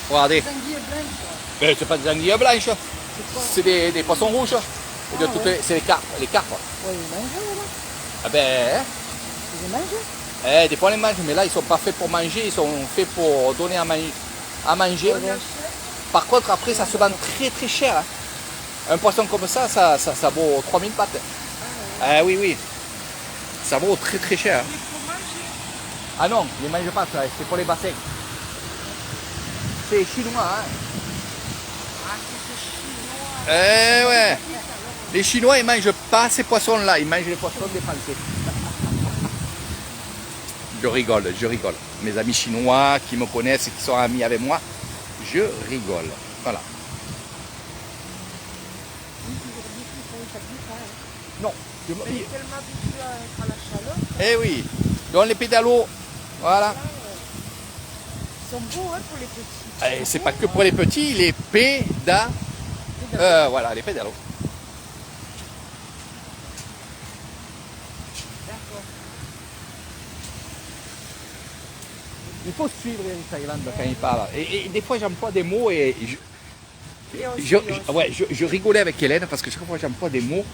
Speaker 1: Regardez.
Speaker 2: Sanglier blanc.
Speaker 1: Mais c'est pas des anguilles blanches.
Speaker 2: C'est quoi?
Speaker 1: C'est des poissons rouges. Et de
Speaker 2: Ah,
Speaker 1: toutes
Speaker 2: ouais.
Speaker 1: c'est les carpes. Les carpes.
Speaker 2: Ouais, ils mangent là.
Speaker 1: Ah ben,
Speaker 2: Ils les mangent.
Speaker 1: des fois on les mange, mais là ils sont pas faits pour manger, ils sont faits pour donner à manger.
Speaker 2: Ouais.
Speaker 1: Par contre après ça se vend très très cher. Hein. Un poisson comme ça, ça vaut 3000 bahts. Ah oui, oui. Ça vaut très très cher. Ah non, ils ne mangent pas ça, c'est pour les bassins. C'est chinois, hein. Eh ouais. Les Chinois ils mangent pas ces poissons-là, ils mangent les poissons des Français. Je rigole, je rigole. Mes amis chinois qui me connaissent et qui sont amis avec moi, je rigole. Voilà. Non, je me...
Speaker 5: tellement habitué à la chaleur.
Speaker 1: Eh oui. Donc les pédalos, voilà.
Speaker 5: Ils sont beaux hein, pour les petits.
Speaker 1: Et c'est pas que pour les petits, les pédalos. Voilà, les pédalos. Il faut suivre les Thaïlandais quand ils parlent. Et des fois j'emploie des mots et je rigolais avec Hélène parce que chaque fois j'emploie des mots,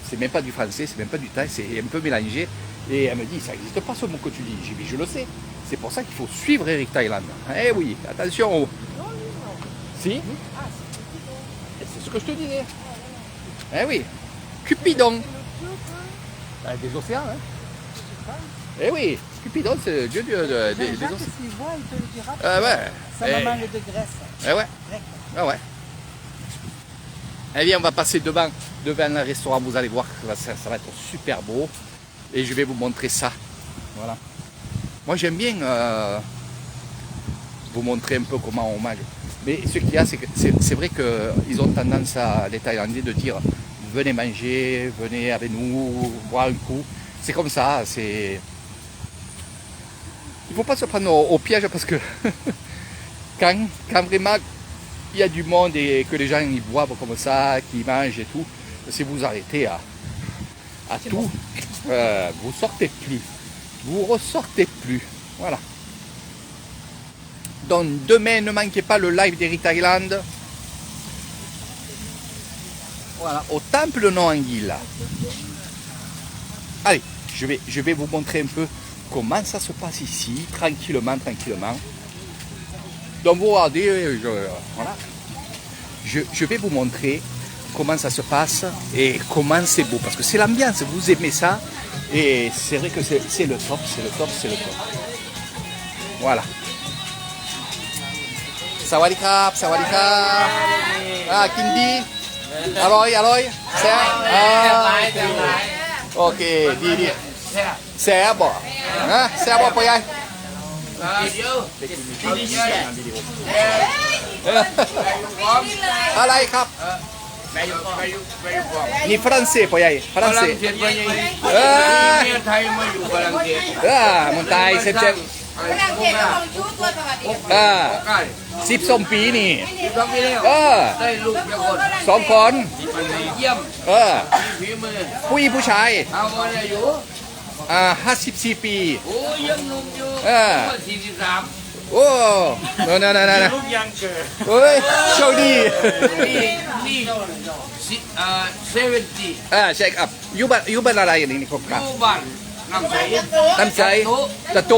Speaker 1: c'est même pas du français, c'est même pas du thaï, c'est un peu mélangé. Et elle me dit, ça n'existe pas ce mot que tu dis. J'ai dit, je le sais. C'est pour ça qu'il faut suivre Eric Thaïlande. Eh oui, attention.
Speaker 5: Non, lui, non.
Speaker 1: Si,
Speaker 5: Ah, c'est Cupidon.
Speaker 1: c'est ce que je te disais. Eh oui, Cupidon.
Speaker 5: C'est le dieu de...
Speaker 1: Des océans, hein.
Speaker 5: Je sais pas.
Speaker 1: Eh oui, Cupidon, c'est le dieu des
Speaker 2: Jacques,
Speaker 1: océans.
Speaker 2: s'il voit, il te le dira.
Speaker 1: Ah ouais.
Speaker 2: Sa maman est de Grèce.
Speaker 1: Eh ouais.
Speaker 2: Grec.
Speaker 1: Ah ouais. Eh bien, on va passer devant le restaurant, vous allez voir, ça va être super beau. Et je vais vous montrer ça. Voilà. Moi, j'aime bien vous montrer un peu comment on mange. Mais ce qu'il y a, c'est que c'est vrai qu'ils ont tendance, les Thaïlandais, de dire venez manger, venez avec nous, boire un coup. C'est comme ça, c'est... Il ne faut pas se prendre au piège parce que quand vraiment il y a du monde et que les gens ils boivent comme ça, qui mangent et tout, si vous arrêtez à tout, vous sortez plus. Vous ressortez plus. Voilà. Donc demain, ne manquez pas le live d'Eri Thaïlande. Voilà, au temple non Anguilla. Allez, je vais vous montrer un peu comment ça se passe ici, tranquillement. Donc vous regardez, voilà. Je vais vous montrer comment ça se passe et comment c'est beau. Parce que c'est l'ambiance, vous aimez ça. Et c'est vrai que c'est le top. Voilà. Sawadikap. Ah, Kindi. Aloy. Ok, đi. Xe bỏ. Xe bỏ quay anh.อะไรครับ นี่ฝรั่งเศสปะยัยฝรั่งเศส
Speaker 3: ไทยมาอยู่ฝรั่งเศส
Speaker 1: เมืองไทยเซ็ต12 ปีนี่
Speaker 3: ได้ลูกกี่คน
Speaker 1: 2 คน
Speaker 3: เยี่ยมฝีมือ
Speaker 1: ผู้หญิงผู้ชาย
Speaker 3: เอาคนอายุ
Speaker 1: 54 ปี
Speaker 3: โอ้ยังหนุ่มอยู่43
Speaker 1: โอ้นั่น
Speaker 2: ลูกยังเกิด
Speaker 1: เฮ้ยโชคดี
Speaker 3: นี่70
Speaker 1: ใช่ครับอยู่บ้านอะไรนี่ครับ
Speaker 3: อยู่บ้านน้ำใส
Speaker 1: จะโต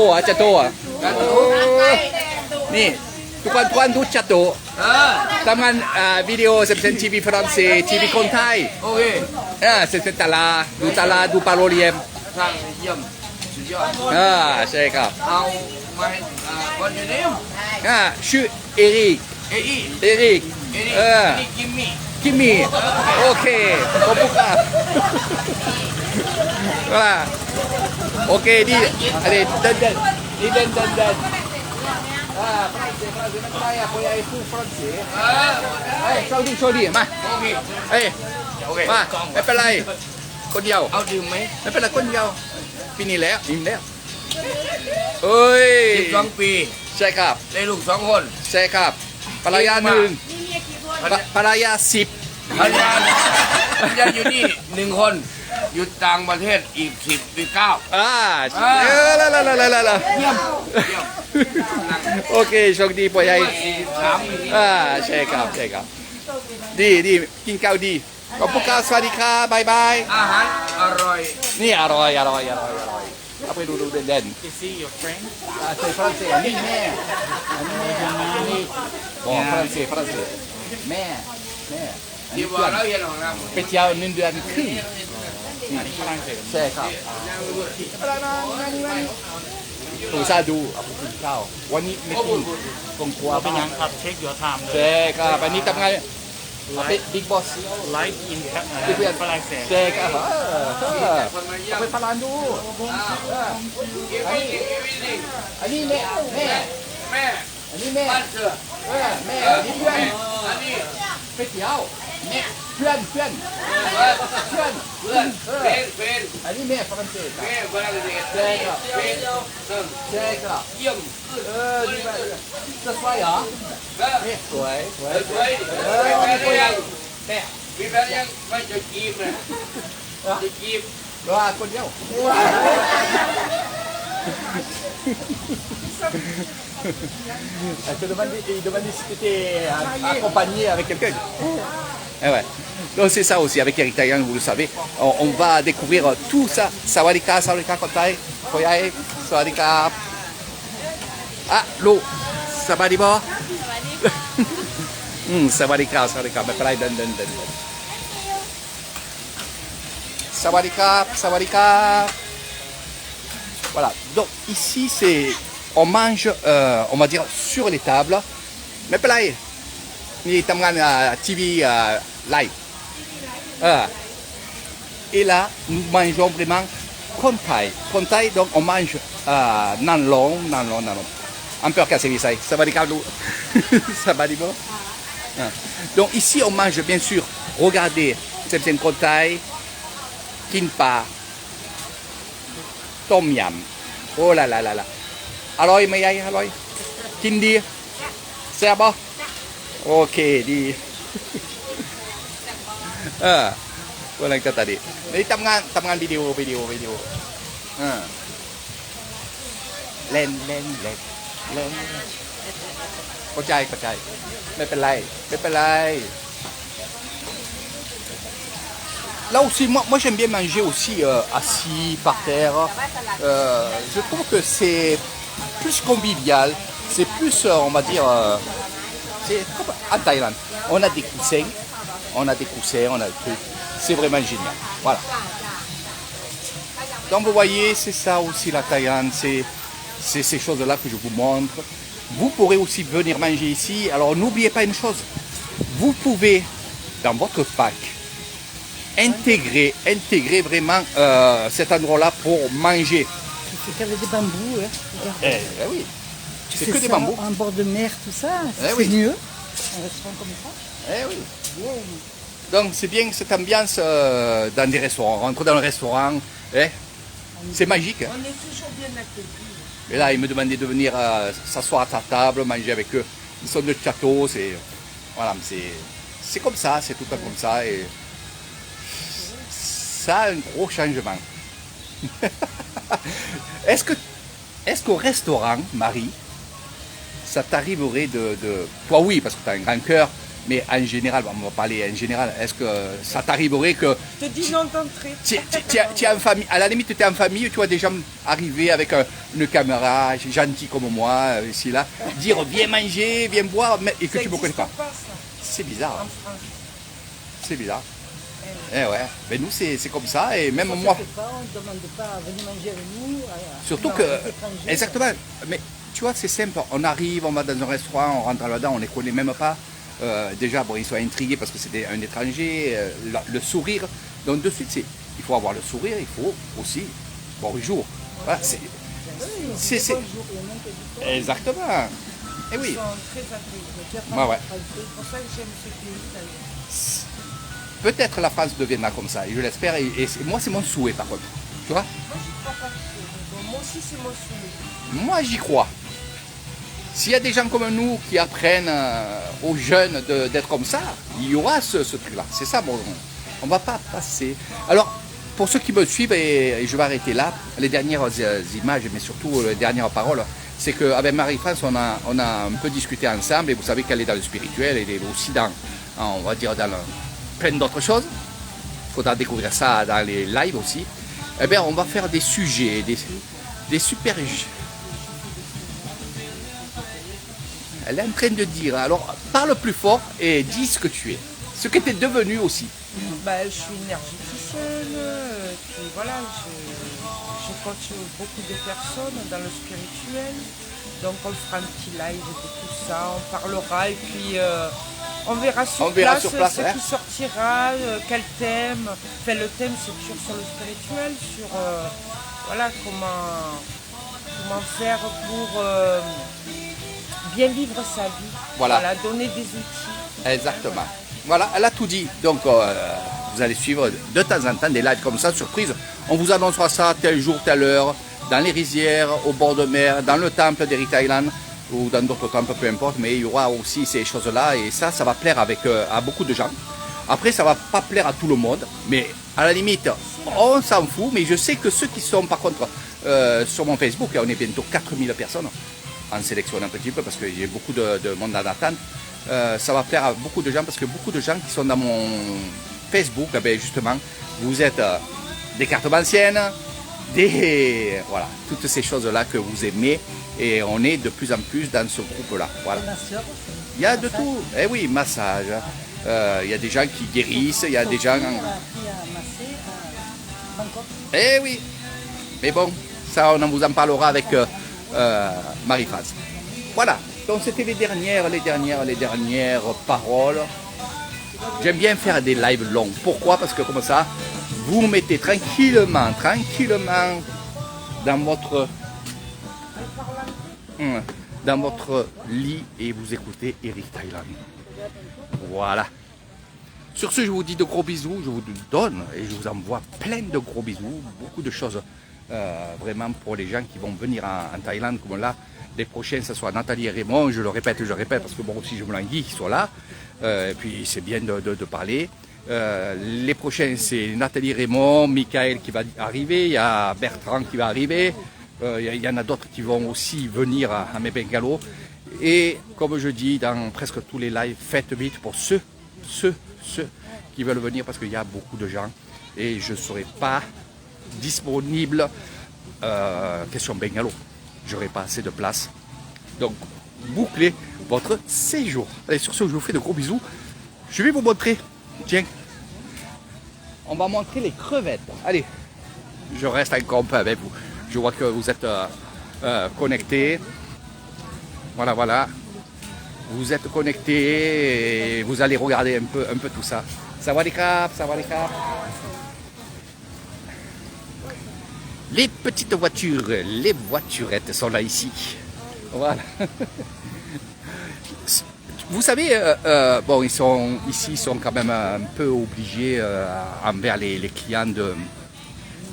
Speaker 1: นี่ทุกวันทุกจัดโตทำงานวิดีโอเซนทีวีฝรั่งเศสทีวีคนไทย
Speaker 3: โอเค
Speaker 1: เซนตลาดูปาโรเลียม
Speaker 3: ทางเยี่ยมสุดยอด
Speaker 1: ใช่ครับ
Speaker 3: เอามาวันอยู่นี่
Speaker 1: ชื่อเอริกกิมมี่โอเคขอบคุณครับvoilà ok đi allez đơn français poi hai fu francese show điมามาไม่เป็นไรคนเดียว
Speaker 3: เอาดื่มไหม
Speaker 1: ไม่เป็นไรคนเดียวปีนี้แล้วอิ่มแล้วเอ้ย
Speaker 3: 12 ปี
Speaker 1: ใช่ครับ
Speaker 3: ได้ลูก2 คน
Speaker 1: ใช่ครับภรรยา1ภรรยา10
Speaker 3: ภรรยาอยู่นี่1 คนอยู่ต่างประเทศอีก10 ปี 9เยี่ยม
Speaker 1: โอเคโชคดีปอยใหญ่ใช่ครับดีกินข้าวดีขอบคุณครับสวัสดีครับบาย
Speaker 3: อาหารอร่อย
Speaker 1: นี่อร่อยเอาไปดูเด่นใช่ฝรั่งเศสนี่แม่นี่บอกฝรั่งเศสแม่
Speaker 3: ที่ว่าเราเรียนของเรา
Speaker 1: ไปเที่ยว1 เดือนครึ่งใช่ครับตูซาดูข้าววันนี้ไม่กินกงกัว
Speaker 2: เป็นยังครับเช็คyour time
Speaker 1: ใช่ครับวันนี้ทำงานเป็นบิ๊กบอส
Speaker 2: ไลฟ์อินฝรั่งเศส
Speaker 1: ใช่ครับไปพลานดูอันนี้แม่อันนี้แม่อันนี้เพื่อนไปเที่ยวเพื่อนอันนี้แม่ฝรั่งเศสใช่ครับ
Speaker 3: เยี่ยม
Speaker 1: ดีมากจะสวยเหรอสวย
Speaker 3: มีแฟนยังไม่จะกีบเลยจะกีบ
Speaker 1: ว่าคนเดียวJe demande si tu étais accompagné avec quelqu'un. Ouais. Donc c'est ça aussi avec Eri Thaïlande, vous le savez. On va découvrir tout ça. Sawadika, Kontai, Koyae, Sawadika. Ah, l'eau. Sabadiba. Sawadika. Mais pareil, Sawadika. Voilà. Donc ici on mange, on va dire, sur les tables. Mais pareil, ni tamgan TV live. Et là, nous mangeons vraiment Kontai. Donc on mange nan long. Un peu cassé ça. Ça va ça va. Donc ici on mange bien sûr. Regardez Sem Sem Khotai, Kinpa, Tom Yam. Oh là là là là. อร่อยไหมยายอร่อยกินดีแซ่บบ่โอเคดี กำลังจะตัดดินี่ทำงานวิดีโอเล่นเข้าใจไม่เป็นไรLà aussi, moi j'aime bien manger aussi assis par terre. Je trouve que c'est plus convivial, c'est plus, on va dire, c'est comme en Thaïlande. On a des coussins, on a des trucs. C'est vraiment génial. Voilà. Donc vous voyez, c'est ça aussi la Thaïlande, c'est ces choses-là que je vous montre. Vous pourrez aussi venir manger ici. Alors n'oubliez pas une chose, vous pouvez, dans votre pack, intégrer vraiment cet endroit-là pour manger.
Speaker 2: C'est qu'avec des bambous, hein.
Speaker 1: Oui. C'est que
Speaker 2: ça,
Speaker 1: des bambous.
Speaker 2: En bord de mer, tout ça, c'est
Speaker 1: Oui.
Speaker 2: mieux. Un restaurant comme ça.
Speaker 1: Oui. Donc c'est bien cette ambiance dans des restaurants. On rentre dans le restaurant, c'est magique.
Speaker 5: On est toujours bien accueillis.
Speaker 1: Et là, ils me demandaient de venir s'asseoir à ta table, manger avec eux. Ils sont de château, voilà, c'est comme ça, c'est tout le temps comme ça. Et ça a un gros changement. Est-ce qu'au restaurant, Marie, ça t'arriverait Toi oui, parce que tu as un grand cœur, mais en général, on va parler en général, est-ce que ça t'arriverait que...
Speaker 5: Je te dis non d'entrée.
Speaker 1: Tu es en famille, à la limite tu es en famille, tu vois des gens arriver avec une caméra, gentil comme moi, ici là, dire viens manger, viens boire, et que
Speaker 5: Ça
Speaker 1: tu ne me connais pas.
Speaker 5: ça,
Speaker 1: C'est bizarre.
Speaker 5: en France.
Speaker 1: C'est bizarre. Eh ouais, mais nous c'est comme ça, et même moi...
Speaker 2: On ne demande pas à venir manger avec nous.
Speaker 1: Surtout que... Exactement. Mais tu vois, c'est simple. On arrive, on va dans un restaurant, on rentre là-dedans, on ne les connaît même pas. Déjà, bon, ils sont intrigués parce que c'était un étranger, le sourire. Donc de suite, il faut avoir le sourire, il faut aussi bonjour. Voilà, c'est... Exactement. Et oui.
Speaker 5: Ils sont très accueillants.
Speaker 1: Ouais, ouais.
Speaker 5: C'est pour ça que j'aime ce pays italien.
Speaker 1: Peut-être la France deviendra comme ça, et je l'espère. Et moi, c'est mon souhait, par contre. Tu vois?
Speaker 5: Moi, j'y crois pas trop. Moi aussi, c'est mon souhait.
Speaker 1: Moi, j'y crois. S'il y a des gens comme nous qui apprennent aux jeunes d'être comme ça, il y aura ce truc-là. C'est ça, bon, on ne va pas passer. Alors, pour ceux qui me suivent, et je vais arrêter là, les dernières images, mais surtout les dernières paroles, c'est qu'avec Marie-France, on a un peu discuté ensemble, et vous savez qu'elle est dans le spirituel, elle est aussi dans, on va dire, dans plein d'autres choses. Il faudra découvrir ça dans les lives aussi. Eh bien, on va faire des sujets, des super... Elle est en train de dire, alors parle plus fort et dis ce que tu es, ce que tu es devenu aussi.
Speaker 5: Bah, je suis énergéticienne, puis voilà, je coach beaucoup de personnes dans le spirituel. Donc on fera un petit live de tout ça, on parlera et puis on verra sur place ce qui sortira, quel thème. Enfin, le thème c'est toujours sur le spirituel, sur voilà, comment faire pour bien vivre sa vie,
Speaker 1: Voilà,
Speaker 5: donner des outils.
Speaker 1: Exactement. Voilà, elle a tout dit. Donc vous allez suivre de temps en temps des lives comme ça, surprise. On vous annoncera ça tel jour, telle heure, dans les rizières, au bord de mer, dans le temple d'Eric Thailand ou dans d'autres temples, peu importe. Mais il y aura aussi ces choses-là et ça va plaire à beaucoup de gens. Après, ça ne va pas plaire à tout le monde, mais à la limite, on s'en fout. Mais je sais que ceux qui sont par contre sur mon Facebook, on est bientôt 4000 personnes, en sélectionne un petit peu parce qu'il y a beaucoup de monde en attente. Ça va plaire à beaucoup de gens parce que beaucoup de gens qui sont dans mon Facebook, eh bien justement, vous êtes des cartes anciennes, voilà, toutes ces choses-là que vous aimez et on est de plus en plus dans ce groupe-là. Voilà. Il y a de tout. Eh oui, massage. Il y a des gens qui guérissent, il y a des gens... Eh oui. Mais bon, ça on vous en parlera avec Marie-France. Voilà. Donc c'était les dernières paroles. J'aime bien faire des lives longs. Pourquoi? Parce que comme ça, vous mettez tranquillement dans votre lit et vous écoutez Eric Thailand. Voilà. Sur ce, je vous dis de gros bisous, je vous donne et je vous envoie plein de gros bisous, beaucoup de choses vraiment pour les gens qui vont venir en Thaïlande, comme là, les prochains, ce soit Nathalie et Raymond, je le répète, parce que bon, aussi je me languis qu'ils soient là, et puis c'est bien de parler. Les prochains, c'est Nathalie Raymond, Michael qui va arriver, il y a Bertrand qui va arriver, il y en a d'autres qui vont aussi venir à mes bengalos. Et comme je dis dans presque tous les lives, faites vite pour ceux qui veulent venir parce qu'il y a beaucoup de gens et je ne serai pas disponible question bungalow. Je n'aurai pas assez de place. Donc, bouclez votre séjour. Allez, sur ce, je vous fais de gros bisous. Je vais vous montrer. Tiens. On va montrer les crevettes. Allez, je reste encore un peu avec vous. Je vois que vous êtes connectés. Voilà, voilà. Vous êtes connectés et vous allez regarder un peu tout ça. Sawadee-krap, sawadee-krap. Les petites voitures, les voiturettes sont là ici. Voilà. Vous savez, bon, ils sont quand même un peu obligés envers les clients de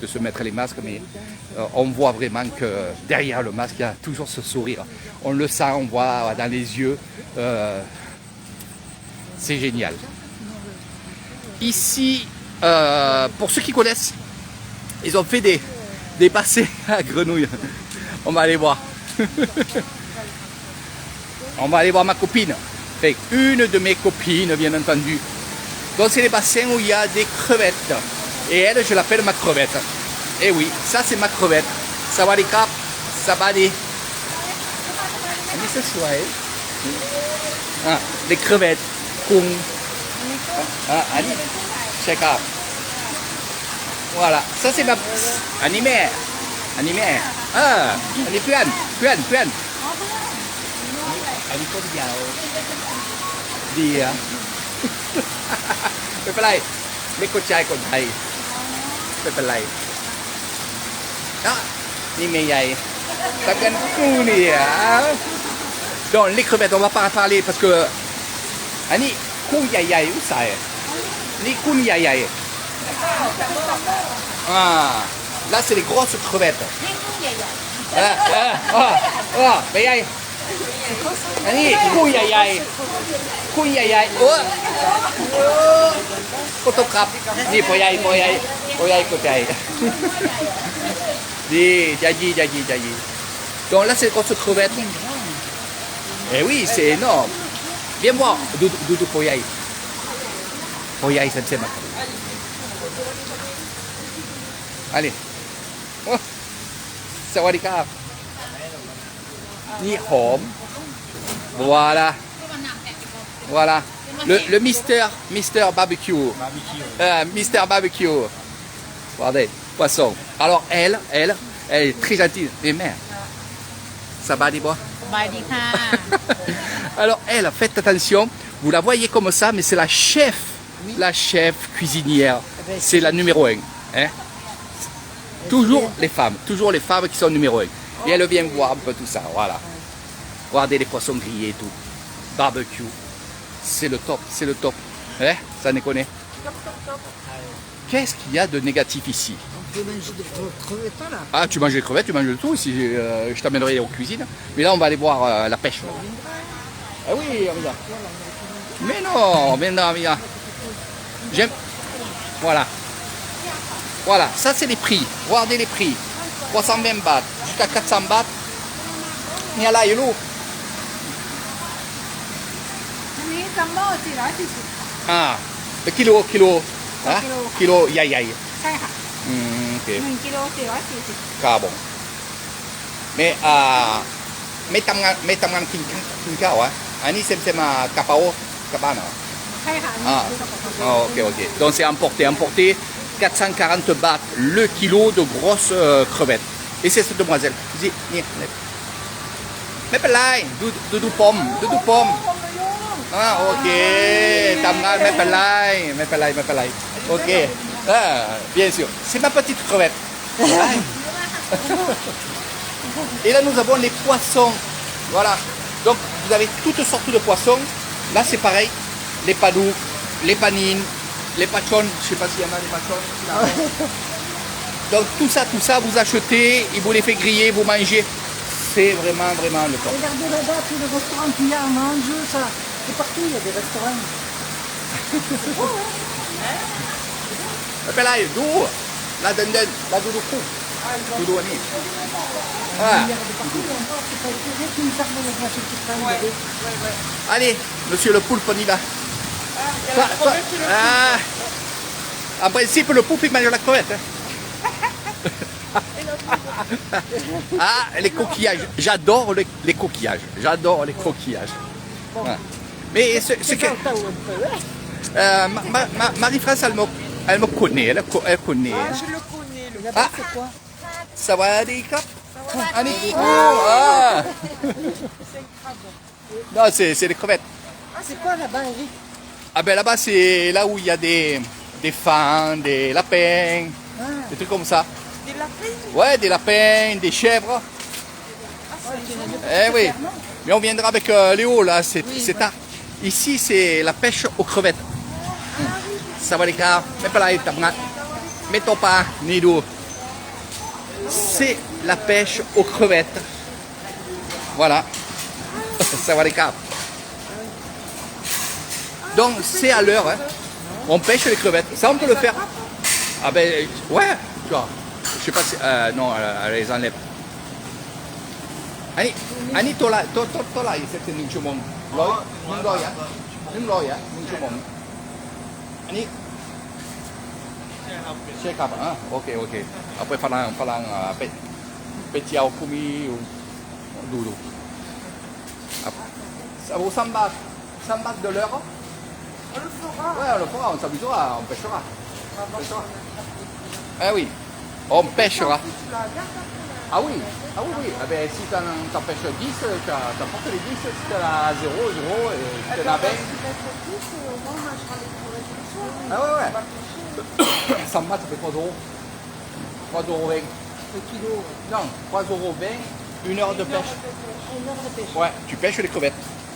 Speaker 1: se mettre les masques, mais on voit vraiment que derrière le masque, il y a toujours ce sourire. On le sent, on voit dans les yeux. C'est génial. Ici, pour ceux qui connaissent, ils ont fait des bassins à grenouilles. On va aller voir. On va aller voir ma copine. Enfin, une de mes copines, bien entendu. Donc c'est les bassins où il y a des crevettes. Et elle, je l'appelle ma crevette. Et oui, ça c'est ma crevette. Sawadee-krap, sawadee. Ah, les crevettes. Kung. Ah, Ali. Check up. Voilà, ça c'est ma animé. Animé. Ah, Ali Puan. Puan. Aliคนเดียวดีอ่ะ ไม่เป็นไรไม่เข้าใจคนไทยไม่เป็นไรนี่เมย์ใหญ่ตะกันกูเนี่ย Donc les crevettes, on va pas en parler parce que ani kun yai où ça est ni kun yai. Ah, là c'est les grosses crevettes. Mais yai. Ani kun yai. Kun yai. Oh. Photographe. Ni pour yai. Côté. Dis, jaji. Donc là c'est les grosses crevettes. Eh oui, c'est énorme. Viens voir, Doudou Poyai. Poyai, ça ne sait pas. Allez. Oh. Sawadee-krap. Ni hom. Voilà. Voilà. Le Mister Barbecue. Mister Barbecue. Regardez, poisson. Alors elle est très gentille. Mais merde. Ça va des bois? Alors elle, faites attention, vous la voyez comme ça, mais c'est la chef cuisinière, c'est la numéro 1. Hein? Toujours les femmes qui sont numéro 1. Et elle vient voir un peu tout ça, voilà. Regardez les poissons grillés et tout. Barbecue, c'est le top. Hein? Ça ne connaît. Qu'est-ce qu'il y a de négatif ici?
Speaker 2: On peut manger des crevettes là.
Speaker 1: Ah, tu manges les crevettes, tu manges de tout ici. Je t'amènerai aux cuisines. Mais là, on va aller voir la pêche. Ah oui, amiga. Mais non, amiga. J'aime. Voilà. Voilà, ça c'est les prix. Regardez les prix. 320 bahts jusqu'à 400 bahts. Mais là, il est lourd. Ah, le kilo. Hein? Kilo yai.
Speaker 4: ใช่ค่ะ
Speaker 1: Ok.
Speaker 4: 1 กิโล440
Speaker 1: Ah bon. Mais tamgan king cow, hein? Ani sema kapao kabana.
Speaker 4: ใช่ค่ะ
Speaker 1: Ok. Donc c'est importé. 440 bahts le kilo de grosses crevettes. Et c'est cette demoiselle. Je dis, mais pas là, Doudou pomme. Ah, ok. Tamgan, mais pas là. Ok. Ah, bien sûr. C'est ma petite crevette. Et là, nous avons les poissons. Voilà. Donc, vous avez toutes sortes de poissons. Là, c'est pareil. Les padouks, les panines, les pachons, je sais pas s'il y en a des pachons. Donc tout ça, vous achetez, et vous les faites griller, vous mangez. C'est vraiment, vraiment le top.
Speaker 2: Regardez là-bas, tous les restaurants qu'il y a, on mange, ça. C'est partout, il y a des restaurants.
Speaker 1: Apa lah itu? Lah dan lah dudukku. Duduk ni. Ah. Allez, monsieur le poulpe, on y va. Ah. En principe, le poulpe, il mange la crevette. Hein. Ah, les coquillages. J'adore les coquillages. J'adore les coquillages. Ouais. Mais ce que... Marie-France, elle me connaît. Elle connaît.
Speaker 5: Ah, je le connais, le
Speaker 1: Ah,
Speaker 2: C'est quoi?
Speaker 1: ça va, Annika? Ah. Non, c'est des crevettes.
Speaker 2: Ah, c'est quoi là-bas, Eric?
Speaker 1: Ah ben là-bas, c'est là où il y a des fans, des lapins, des trucs comme ça.
Speaker 5: Des lapins.
Speaker 1: Ouais, des lapins, des chèvres. Eh oui. Mais on viendra avec Léo, là, c'est tard. Ici, c'est la pêche aux crevettes. Ça va les gars, mais pas là, mettons pas, ni d'eau. C'est la pêche aux crevettes. Voilà. Ça va les gars. Donc c'est à l'heure, hein. On pêche les crevettes. Ça on peut le faire. Ah ben ouais, tu vois. Je sais pas si. Non, elle les enlève. Ani tola, c'est une chumon. Loy, une chumon. Ani. C'est cap, hein. Ok. Après falang petit au kumi ou doudou. Ça vaut 100 bahts. 100 bahts de l'heure.
Speaker 5: On le fera.
Speaker 1: Ouais, on le fera, on s'amusera, on pêchera. Ah oui, on pêchera. Ah oui. Ah ben si t'en pêches 10, t'apportes les 10, si t'en as 0, et si t'en as 20. Ah ouais. 100 bahts, ça fait 3 euros. 3,20 euros.
Speaker 2: Le kilo.
Speaker 1: Non, 3,20 euros, 1 heure de pêche.
Speaker 2: Une heure de pêche.
Speaker 1: Ouais, tu pêches les crevettes.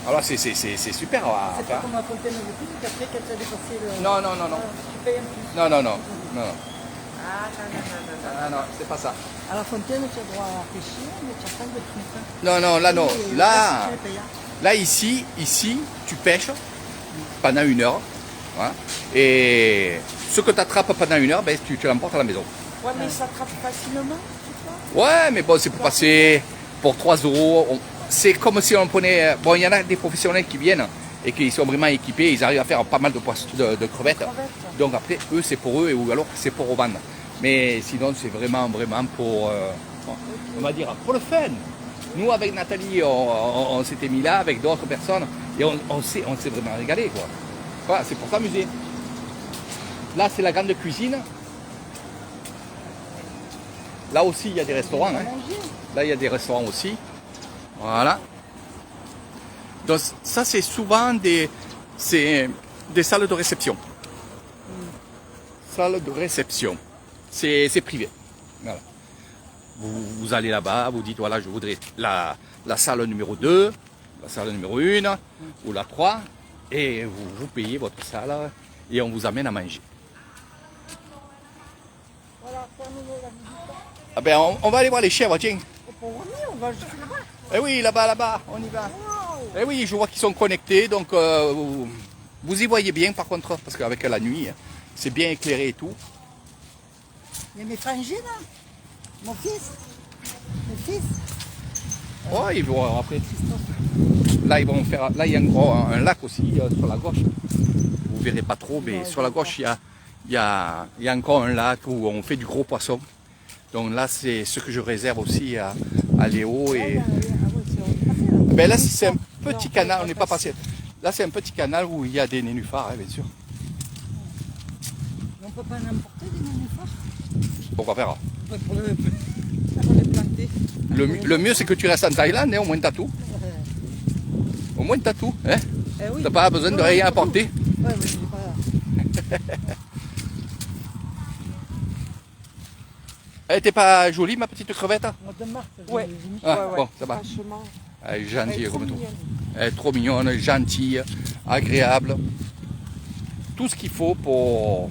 Speaker 1: Alors c'est super à
Speaker 2: C'est pas
Speaker 1: faire.
Speaker 2: comme à Fontaine de Pine, qu'après, quand tu as dépassé le...
Speaker 1: Non.
Speaker 2: Tu payes un plus.
Speaker 1: Non.
Speaker 5: Ah,
Speaker 1: Ah non, c'est pas ça.
Speaker 2: À la Fontaine, tu as droit à pêcher, mais tu as pas de trucs.
Speaker 1: Non, là non.
Speaker 2: Et
Speaker 1: Là,
Speaker 2: tu les payes.
Speaker 1: là ici, tu pêches pendant 1 heure. Voilà. Et ce que tu attrapes pendant 1 heure, ben, tu l'emportes à la maison.
Speaker 5: ouais, mais ça attrape facilement, c'est ça?
Speaker 1: Ouais, mais bon, c'est pour passer pour 3 euros. C'est comme si on prenait... Bon, il y en a des professionnels qui viennent et qui sont vraiment équipés, ils arrivent à faire pas mal de poissons, de crevettes. Donc après, eux, c'est pour eux, ou alors c'est pour revendre. Mais sinon, c'est vraiment pour, on va dire, pour le fun. Nous, avec Nathalie, on s'était mis là avec d'autres personnes et on s'est vraiment régalé, quoi. Voilà, c'est pour s'amuser. Là, c'est la grande cuisine. Là aussi, il y a des restaurants. Hein. Là, il y a des restaurants aussi. Voilà. Donc ça, c'est souvent des salles de réception. Salle de réception. C'est privé. Voilà. Vous allez là-bas, vous dites, voilà, je voudrais la salle numéro 2, la salle numéro 1 ou la 3. Et vous payez votre salle et on vous amène à manger.
Speaker 2: Voilà, terminé la visite.
Speaker 1: Ah ben, on va aller voir les chèvres, tiens.
Speaker 2: On va jusque là-bas.
Speaker 1: Eh oui, là-bas, on y va. Eh oui, je vois qu'ils sont connectés, donc vous y voyez bien par contre, parce qu'avec la nuit, c'est bien éclairé et tout.
Speaker 2: Il y a mes frangines, là. Mon fils. Mon fils.
Speaker 1: Oh, ils vont après. Là, ils vont faire. Là, il y a un lac aussi sur la gauche. Vous verrez pas trop, mais sur la gauche, il y a encore un lac où on fait du gros poisson. Donc là, c'est ce que je réserve aussi à Léo et. Ben là, c'est un petit canal, on n'est pas passé. Là, c'est un petit canal où il y a des nénuphars, hein, bien sûr.
Speaker 2: On ne peut pas en emporter des nénuphars.
Speaker 1: Pourquoi faire?
Speaker 2: Pour les planter.
Speaker 1: Le mieux, c'est que tu restes en Thaïlande, hein, au moins t'as tout. Au moins t'as tout. Hein?
Speaker 2: Eh oui.
Speaker 1: T'as pas besoin de rien apporter.
Speaker 2: Ouais, mais c'est pas...
Speaker 1: Elle était pas jolie, ma petite crevette?
Speaker 2: Au mois de mars,
Speaker 5: Ouais.
Speaker 2: j'ai mis
Speaker 1: Ah, bon, ça va.
Speaker 5: Franchement,
Speaker 1: Elle est gentille
Speaker 5: elle est trop
Speaker 1: comme tout.
Speaker 5: mignonne.
Speaker 1: Elle est trop mignonne, gentille, agréable. tout ce qu'il faut pour...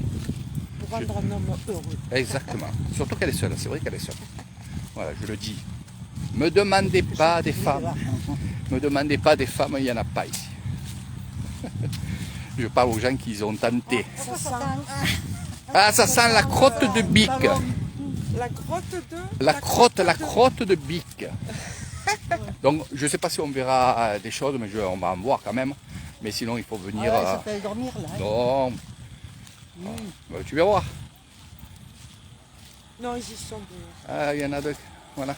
Speaker 5: Pour rendre un homme heureux.
Speaker 1: Exactement. Surtout qu'elle est seule, c'est vrai qu'elle est seule. Voilà, je le dis. Me demandez pas des femmes. Me demandez pas des femmes, il n'y en a pas ici. Je parle aux gens qui ont tenté.
Speaker 5: Ça sent
Speaker 1: Ah, ça sent la crotte de bique.
Speaker 5: la grotte de...
Speaker 1: La crotte de bique. Donc, je ne sais pas si on verra des choses, mais on va en voir quand même. Mais sinon, il faut venir...
Speaker 2: Ah ouais, ça fait dormir là. Hein.
Speaker 1: Non. Bah, tu vas voir.
Speaker 5: Non, ils y sont dehors.
Speaker 1: Ah, il y en a deux. Voilà.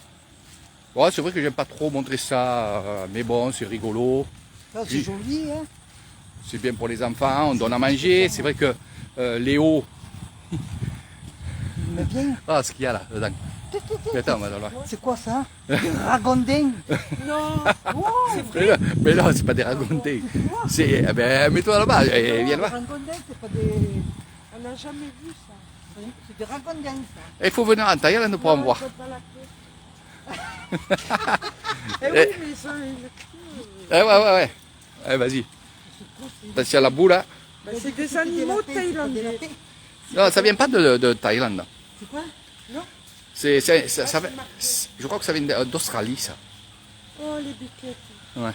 Speaker 1: Bon, c'est vrai que j'aime pas trop montrer ça, mais bon, c'est rigolo.
Speaker 2: Ça, c'est joli. Hein.
Speaker 1: C'est bien pour les enfants, on donne à manger. C'est vrai que Léo...
Speaker 2: Mais bien.
Speaker 1: Ah, ce qu'il y a là, dedans. Mais attends, madame.
Speaker 2: C'est quoi ça? Des ragondins.
Speaker 5: Non,
Speaker 1: Mais non, c'est pas des ragondins. C'est... eh ben, mets-toi là-bas, viens
Speaker 2: Des
Speaker 1: voir.
Speaker 2: ragondins, c'est pas des...
Speaker 5: on n'a jamais vu ça.
Speaker 2: C'est des ragondins, ça.
Speaker 1: Il faut venir en Thaïlande pour en voir.
Speaker 5: Ils ont pas la queue. Eh oui, mais ils ont une queue.
Speaker 1: Ouais. Eh, vas-y. Attention à la boule, là.
Speaker 5: Ben, c'est des animaux thaïlandais.
Speaker 1: Non, ça vient pas de Thaïlande.
Speaker 2: C'est quoi?
Speaker 1: Je crois que ça vient d'Australie, ça.
Speaker 5: Oh, les biquettes.
Speaker 1: Ouais.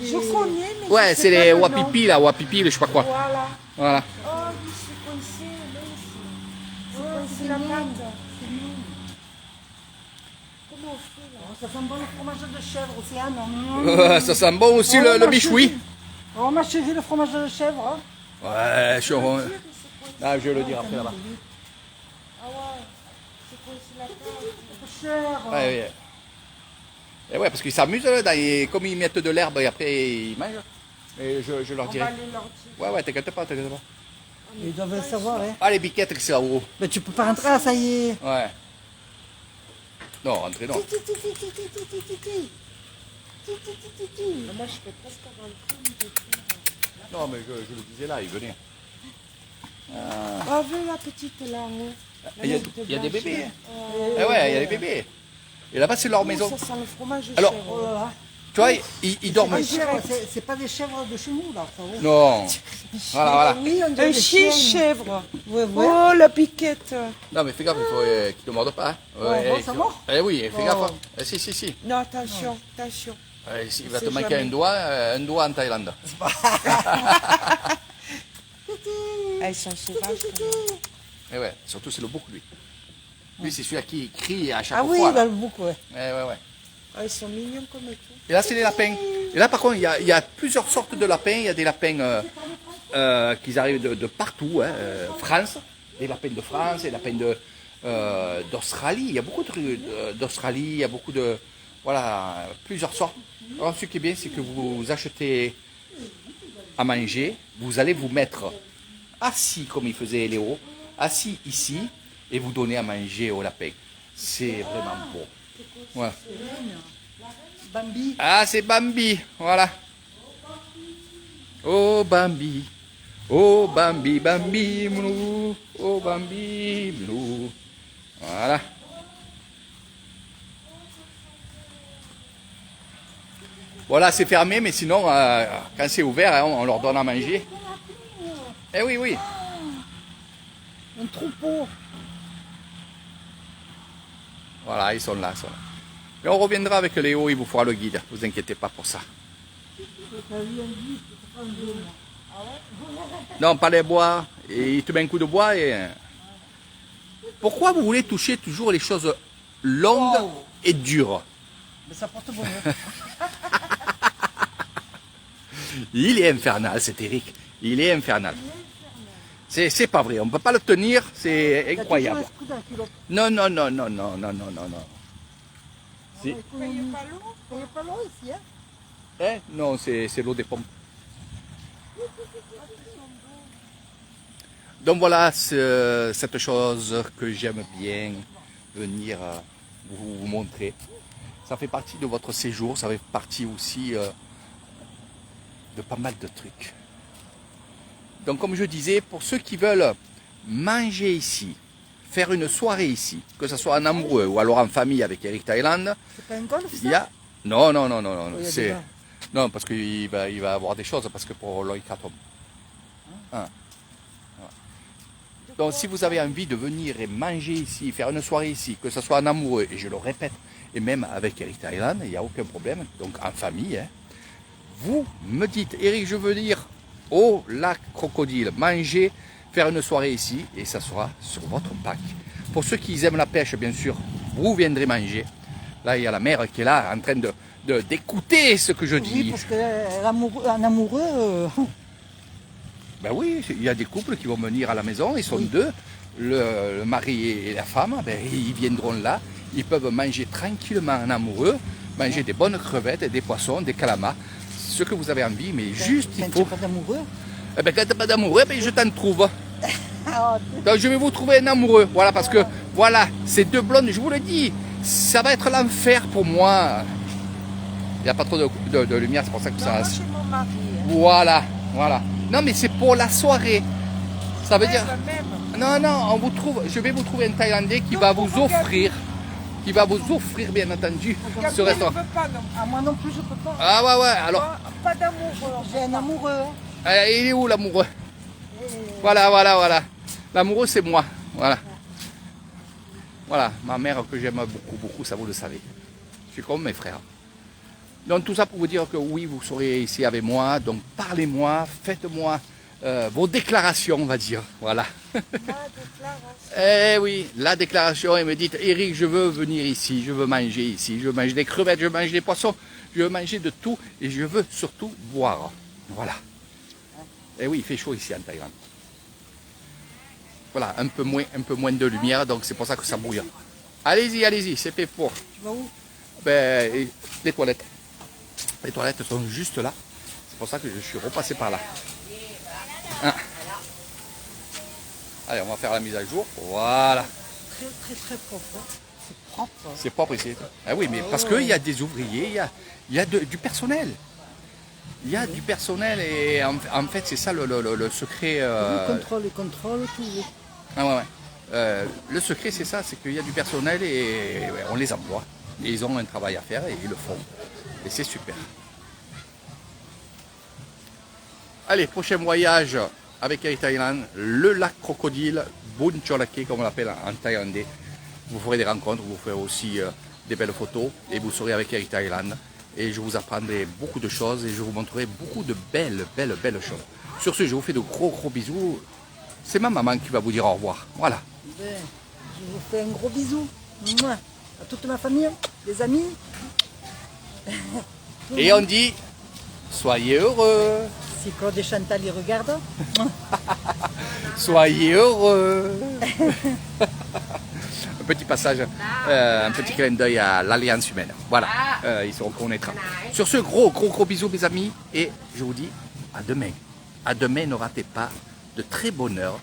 Speaker 5: Je connais, mais
Speaker 1: Ouais,
Speaker 5: je sais
Speaker 1: c'est
Speaker 5: pas
Speaker 1: les
Speaker 5: le nom.
Speaker 1: wapipi, là, wapipi, je sais pas quoi.
Speaker 5: Voilà.
Speaker 1: Voilà.
Speaker 5: Oh, oui, c'est coincé, là, ici. C'est coincé la pâte. Comment on fait, là?
Speaker 2: Ça sent bon le fromage de chèvre, Océane.
Speaker 1: Ça sent bon aussi
Speaker 2: Oh,
Speaker 1: le
Speaker 2: ma
Speaker 1: bichoui.
Speaker 2: chérie. Oh, ma chérie, le fromage de chèvre. Hein.
Speaker 1: Ouais, je suis heureux. Ah, je vais le dire après là-bas.
Speaker 5: Ah ouais, c'est coincé la pâte.
Speaker 2: Cher.
Speaker 1: Ouais, ouais. Et ouais, parce qu'ils s'amusent là, comme ils mettent de l'herbe et après ils mangent. Et je leur
Speaker 5: On va
Speaker 1: dirai.
Speaker 5: aller leur dire.
Speaker 1: Ouais, t'inquiète pas.
Speaker 2: Ils doivent le savoir, hein.
Speaker 1: Ah, les biquettes que c'est là-haut.
Speaker 2: Mais tu peux pas rentrer là, ça y est.
Speaker 1: Ouais. Non, rentrez non.
Speaker 5: Moi, je fais presque rentrer.
Speaker 1: Non, mais je le disais là, ils venaient.
Speaker 5: Ah, vu la petite là, hein.
Speaker 1: Il y a des bébés. Eh ouais, il y a des bébés. Et là-bas, c'est leur maison.
Speaker 5: Ça sent le fromage de
Speaker 1: Alors,
Speaker 5: chèvre.
Speaker 2: Oh là là.
Speaker 1: Tu vois, ils dorment.
Speaker 2: C'est pas des chèvres de chez nous, là. Ça, ouais.
Speaker 1: Non. Voilà.
Speaker 2: Oui, on dirait
Speaker 5: Un
Speaker 2: des
Speaker 5: chien
Speaker 2: chiens.
Speaker 5: chèvre.
Speaker 2: Ouais, ouais.
Speaker 5: Oh, la piquette.
Speaker 1: Non, mais fais gaffe, il faut qu'ils ne mordent pas. Hein.
Speaker 2: bon, ça mord?
Speaker 1: Eh oui, fais
Speaker 2: Oh.
Speaker 1: gaffe. Si.
Speaker 5: Non, attention.
Speaker 1: Il va te
Speaker 5: C'est
Speaker 1: manquer
Speaker 5: jamais.
Speaker 1: un doigt en Thaïlande.
Speaker 5: Elles sont sauvages. quand même.
Speaker 1: Et ouais, surtout c'est le bouc, lui. Lui, c'est celui-là qui crie à chaque
Speaker 2: Ah oui,
Speaker 1: fois.
Speaker 2: il
Speaker 1: là.
Speaker 2: a le bouc, ouais.
Speaker 1: Ouais.
Speaker 5: Ah, ils sont mignons comme tout.
Speaker 1: Et là, c'est les lapins. Et là, par contre, il y a plusieurs sortes de lapins. Il y a des lapins qui arrivent de partout. Hein, France, des lapins de France, des lapins d'Australie. Il y a beaucoup de trucs d'Australie. Il y a beaucoup de... Voilà, plusieurs sortes. Alors, ce qui est bien, c'est que vous achetez à manger. Vous allez vous mettre assis, comme il faisait Léo, assis ici, et vous donnez à manger aux lapins. C'est vraiment beau. Ouais.
Speaker 2: Bambi.
Speaker 1: Ah, c'est Bambi, voilà. Oh Bambi, Bambi, mlou, oh Bambi, mlou. Voilà. Voilà, c'est fermé, mais sinon, quand c'est ouvert, hein, on leur donne à manger. Eh oui.
Speaker 2: Un troupeau.
Speaker 1: Voilà, ils sont là. Mais on reviendra avec Léo, il vous fera le guide. Vous inquiétez pas pour ça. Non, pas les bois. Et il te met un coup de bois et... Pourquoi vous voulez toucher toujours les choses longues et dures?
Speaker 2: Mais ça porte bonheur.
Speaker 1: Il est infernal, cet Eric. Il est infernal. C'est pas vrai, on ne peut pas le tenir, c'est incroyable. Non. Si.
Speaker 2: Il pas loin ici, hein.
Speaker 1: Eh, non, c'est l'eau des pompes. Donc voilà, cette chose que j'aime bien venir vous montrer. Ça fait partie de votre séjour, ça fait partie aussi de pas mal de trucs. Donc comme je disais, pour ceux qui veulent manger ici, faire une soirée ici, que ce soit en amoureux ou alors en famille avec Eric Thaïlande,
Speaker 2: C'est pas un golf, ça?
Speaker 1: il y a... Non,
Speaker 2: Il y a des gars.
Speaker 1: Non, parce qu'il va avoir des choses, parce que pour l'oïkatom. Hein. Voilà. Donc si vous avez envie de venir et manger ici, faire une soirée ici, que ce soit en amoureux, et je le répète, et même avec Eric Thailand, il n'y a aucun problème, donc en famille, hein, vous me dites, Eric, je veux dire au lac Crocodile, manger, faire une soirée ici, et ça sera sur votre pack. Pour ceux qui aiment la pêche, bien sûr, vous viendrez manger. Là, il y a la mère qui est là, en train d'écouter ce que je dis.
Speaker 2: Oui, parce qu'un amoureux,
Speaker 1: Ben oui, il y a des couples qui vont venir à la maison, ils sont deux, le mari et la femme, ben, ils viendront là, ils peuvent manger tranquillement en amoureux, manger des bonnes crevettes, des poissons, des calamars, ce que vous avez envie, mais juste il
Speaker 2: quand tu
Speaker 1: faut...
Speaker 2: n'as pas d'amoureux.
Speaker 1: Eh ben, quand tu n'as pas d'amoureux, ben, je t'en trouve.
Speaker 2: Ah,
Speaker 1: Donc je vais vous trouver un amoureux, voilà, parce que voilà, ces deux blondes, je vous le dis, ça va être l'enfer pour moi. Il n'y a pas trop de lumière, c'est pour ça que ça...
Speaker 5: Moi, chez mon mari. Hein.
Speaker 1: Voilà, voilà. Non, mais c'est pour la soirée. Ça veut dire...
Speaker 5: Le même.
Speaker 1: Non, non, je vais vous trouver un Thaïlandais qui va vous offrir, bien entendu, ce
Speaker 5: Je
Speaker 1: restaurant.
Speaker 5: ne peux pas, non.
Speaker 2: ah, moi non plus, je peux pas.
Speaker 1: Ah ouais, ouais, alors,
Speaker 5: Moi, pas d'amour.
Speaker 2: J'ai un amoureux.
Speaker 1: il est où l'amoureux? Voilà, voilà, voilà. L'amoureux, c'est moi, voilà. Voilà, ma mère que j'aime beaucoup, beaucoup, ça vous le savez. Je suis comme mes frères. Donc tout ça pour vous dire que oui, vous serez ici avec moi, donc parlez-moi, faites-moi vos déclarations, on va dire, voilà. Eh oui, la déclaration, et me dites, Eric, je veux venir ici, je veux manger ici, je veux manger des crevettes, je veux manger des poissons, je veux manger de tout, et je veux surtout boire. Voilà. Eh oui, il fait chaud ici en Thaïlande. Voilà, un peu moins de lumière, donc c'est pour ça que ça brouille. Allez-y, allez-y, c'est fait pour.
Speaker 2: Tu vas où?
Speaker 1: Ben, les toilettes. Les toilettes sont juste là. C'est pour ça que je suis repassé par là. Hein. Allez, on va faire la mise à jour. Voilà.
Speaker 2: Très, très, très propre. Hein. C'est propre.
Speaker 1: C'est propre ici. Ah oui, mais parce qu'il y a des ouvriers, il y a du personnel. Il y a du personnel et en fait, c'est ça le secret.
Speaker 2: Le contrôle, tout.
Speaker 1: Ah ouais, ouais. Le secret, c'est ça, c'est qu'il y a du personnel et ouais, on les emploie. Et ils ont un travail à faire et ils le font. Et c'est super. Allez, prochain voyage avec Air Thailand, le lac Crocodile, Bun Cholake, comme on l'appelle en thaïlandais. Vous ferez des rencontres, vous ferez aussi des belles photos et vous serez avec Air Thailand. Et je vous apprendrai beaucoup de choses et je vous montrerai beaucoup de belles choses. Sur ce, je vous fais de gros bisous. C'est ma maman qui va vous dire au revoir. Voilà.
Speaker 2: Ben, je vous fais un gros bisou. Mouah. À toute ma famille, les amis.
Speaker 1: Et on dit, soyez heureux.
Speaker 2: Si Claude et Chantal y regardent.
Speaker 1: Soyez heureux. Un petit passage, un petit clin d'œil à l'Alliance humaine. Voilà, ils se reconnaîtront. Sur ce, gros bisous mes amis. Et je vous dis à demain. À demain, ne ratez pas de très bonne heure.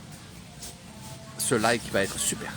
Speaker 1: Ce live qui va être super.